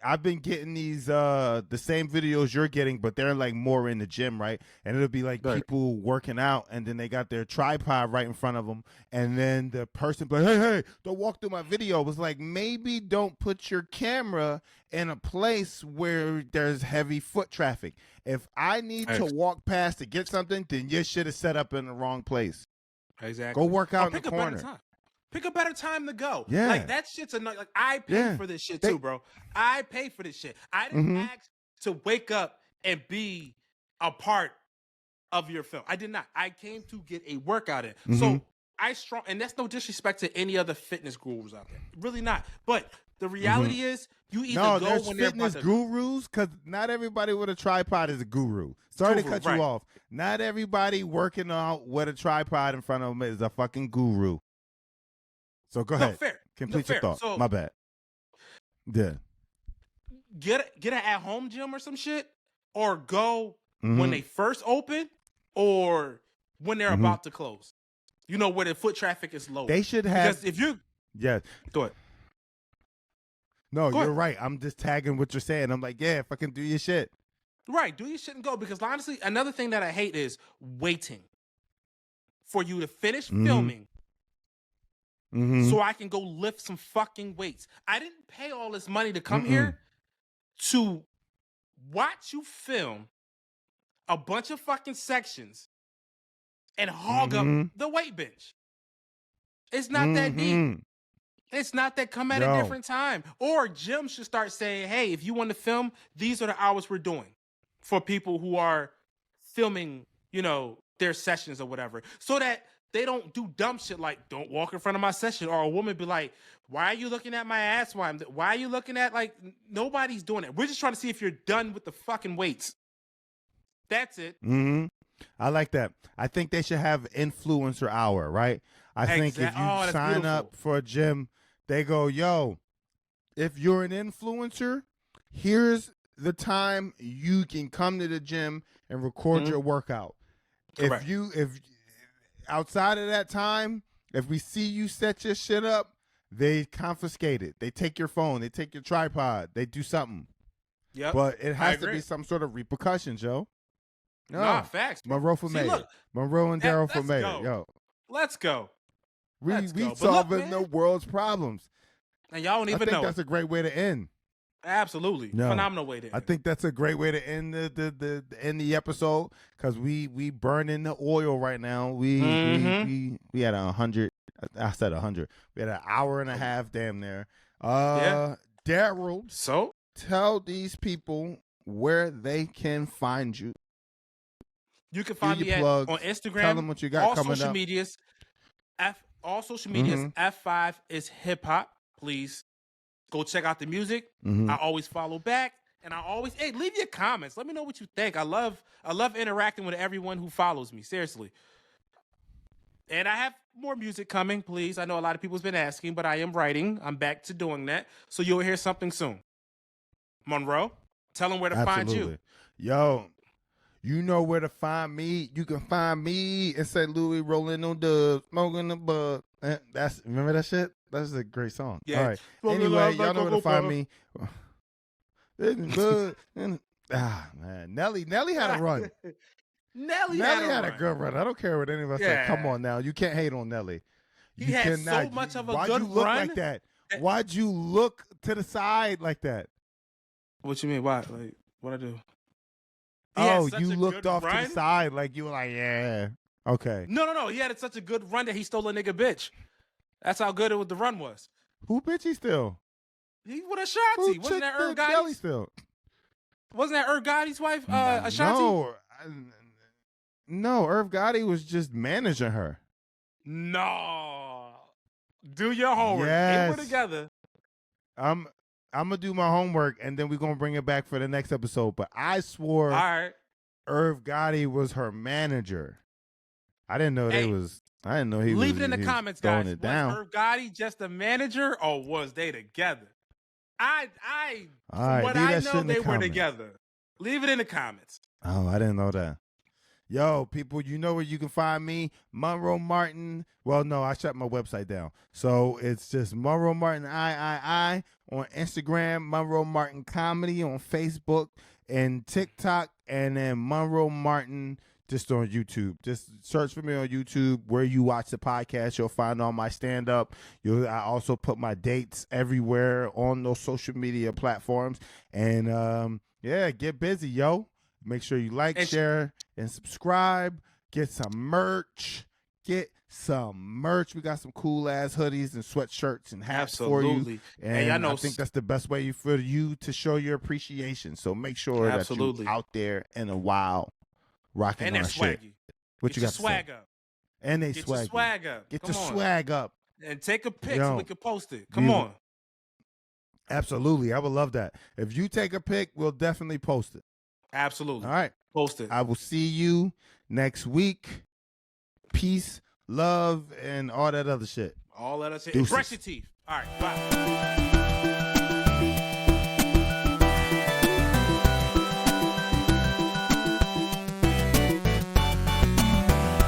I've been getting these the same videos you're getting, but they're like more in the gym, right? And it'll be like people working out, and then they got their tripod right in front of them, and then the person be like, hey, don't walk through my video. It was like, maybe don't put your camera in a place where there's heavy foot traffic. If I need to walk past to get something, then your shit is set up in the wrong place. Exactly. Go work out in the corner. Pick a better time to go. Yeah. Like, that shit's annoying. Like, I pay for this shit too, bro. I pay for this shit. I didn't ask to wake up and be a part of your film. I did not. I came to get a workout in. So and that's no disrespect to any other fitness gurus out there. Really not. But the reality is, you either go when they're fitness gurus, because not everybody with a tripod is a guru. Sorry to cut you off. Not everybody working out with a tripod in front of them is a fucking guru. So go ahead. Complete your thought. So, my bad. Yeah. Get an at-home gym or some shit, or go when they first open, or when they're about to close. You know, where the foot traffic is low. They should have. Because if you go ahead. No, you're right. I'm just tagging what you're saying. I'm like, yeah, fucking do your shit. Right, do your shit and go. Because honestly, another thing that I hate is waiting for you to finish filming. So I can go lift some fucking weights. I didn't pay all this money to come here to watch you film a bunch of fucking sections and hog up the weight bench. It's not that deep. It's not that. Come at a different time. Or gyms should start saying, hey, if you want to film, these are the hours we're doing for people who are filming, you know, their sessions or whatever. So that they don't do dumb shit like, don't walk in front of my session. Or a woman be like, why are you looking at my ass? Why are you looking at, like, nobody's doing it. We're just trying to see if you're done with the fucking weights. That's it. I like that. I think they should have influencer hour, right? I think if you sign up for a gym, they go, yo, if you're an influencer, here's the time you can come to the gym and record your workout. Correct. If outside of that time, if we see you set your shit up, they confiscate it. They take your phone. They take your tripod. They do something. Yeah, but it has to be some sort of repercussions, yo. Nah, facts. Monroe for mayor. Monroe and Darryl for mayor. Yo, let's go. We solving the world's problems. And y'all don't even know. I think that's a great way to end. Absolutely, phenomenal way to end. I think that's a great way to end the episode, because we burning the oil right now. We had 100. I said 100. We had an hour and a half, damn near. Darryl, so tell these people where they can find you. You can find me on Instagram. Tell them what you got all coming social up. Medias. All social medias. F5 is hip hop. Please go check out the music. I always follow back, and leave your comments. Let me know what you think. I love interacting with everyone who follows me. Seriously. And I have more music coming. Please, I know a lot of people's been asking, but I am writing. I'm back to doing that, so you'll hear something soon. Monroe, tell them where to find you. Yo. You know where to find me. You can find me in St. Louis, rolling on dubs, smoking the bud. Remember that shit? That's a great song. Yeah. All right. Anyway, y'all know where to find me. Man, Nelly had a run. Nelly had a good run. I don't care what any of us say. Come on now, you can't hate on Nelly. He had so much of a Why'd good you look run like that? Why'd you look to the side like that? What you mean? Why? Like, what I do? Oh, you looked off to the side like you were like, yeah, okay. No. He had such a good run that he stole a nigga bitch. That's how good the run was. Who bitch he still? He with Ashanti. Wasn't that Irv Gotti's? Still? Wasn't that Irv Gotti's wife, Ashanti? No, Irv Gotti was just managing her. No. Do your homework. Yes. Hey, we're together. I'm gonna do my homework and then we're gonna bring it back for the next episode. But I swore All right. Irv Gotti was her manager. I didn't know Hey, he was. Leave it in the comments, throwing guys. it down. Was Irv Gotti just a manager, or was they together? From what I know, they were together. Leave it in the comments. Oh, I didn't know that. Yo, people, you know where you can find me? Monroe Martin. Well, no, I shut my website down. So it's just Monroe Martin III on Instagram, Monroe Martin Comedy on Facebook and TikTok, and then Monroe Martin just on YouTube. Just search for me on YouTube. Where you watch the podcast, you'll find all my stand-up. I also put my dates everywhere on those social media platforms. And, yeah, get busy, yo. Make sure you like, share, and subscribe. Get some merch. We got some cool-ass hoodies and sweatshirts and hats for you. And I think that's the best way for you to show your appreciation. So make sure that you're out there in a while rocking and our shit. What you got to say? Up. And they Get your swag up. Get your swag up. And take a pic so we can post it. Come on. Absolutely. I would love that. If you take a pic, we'll definitely post it. Absolutely. All right. Post it. I will see you next week. Peace, love, and all that other shit. All that other shit. Deuces. Brush your teeth. All right. Bye.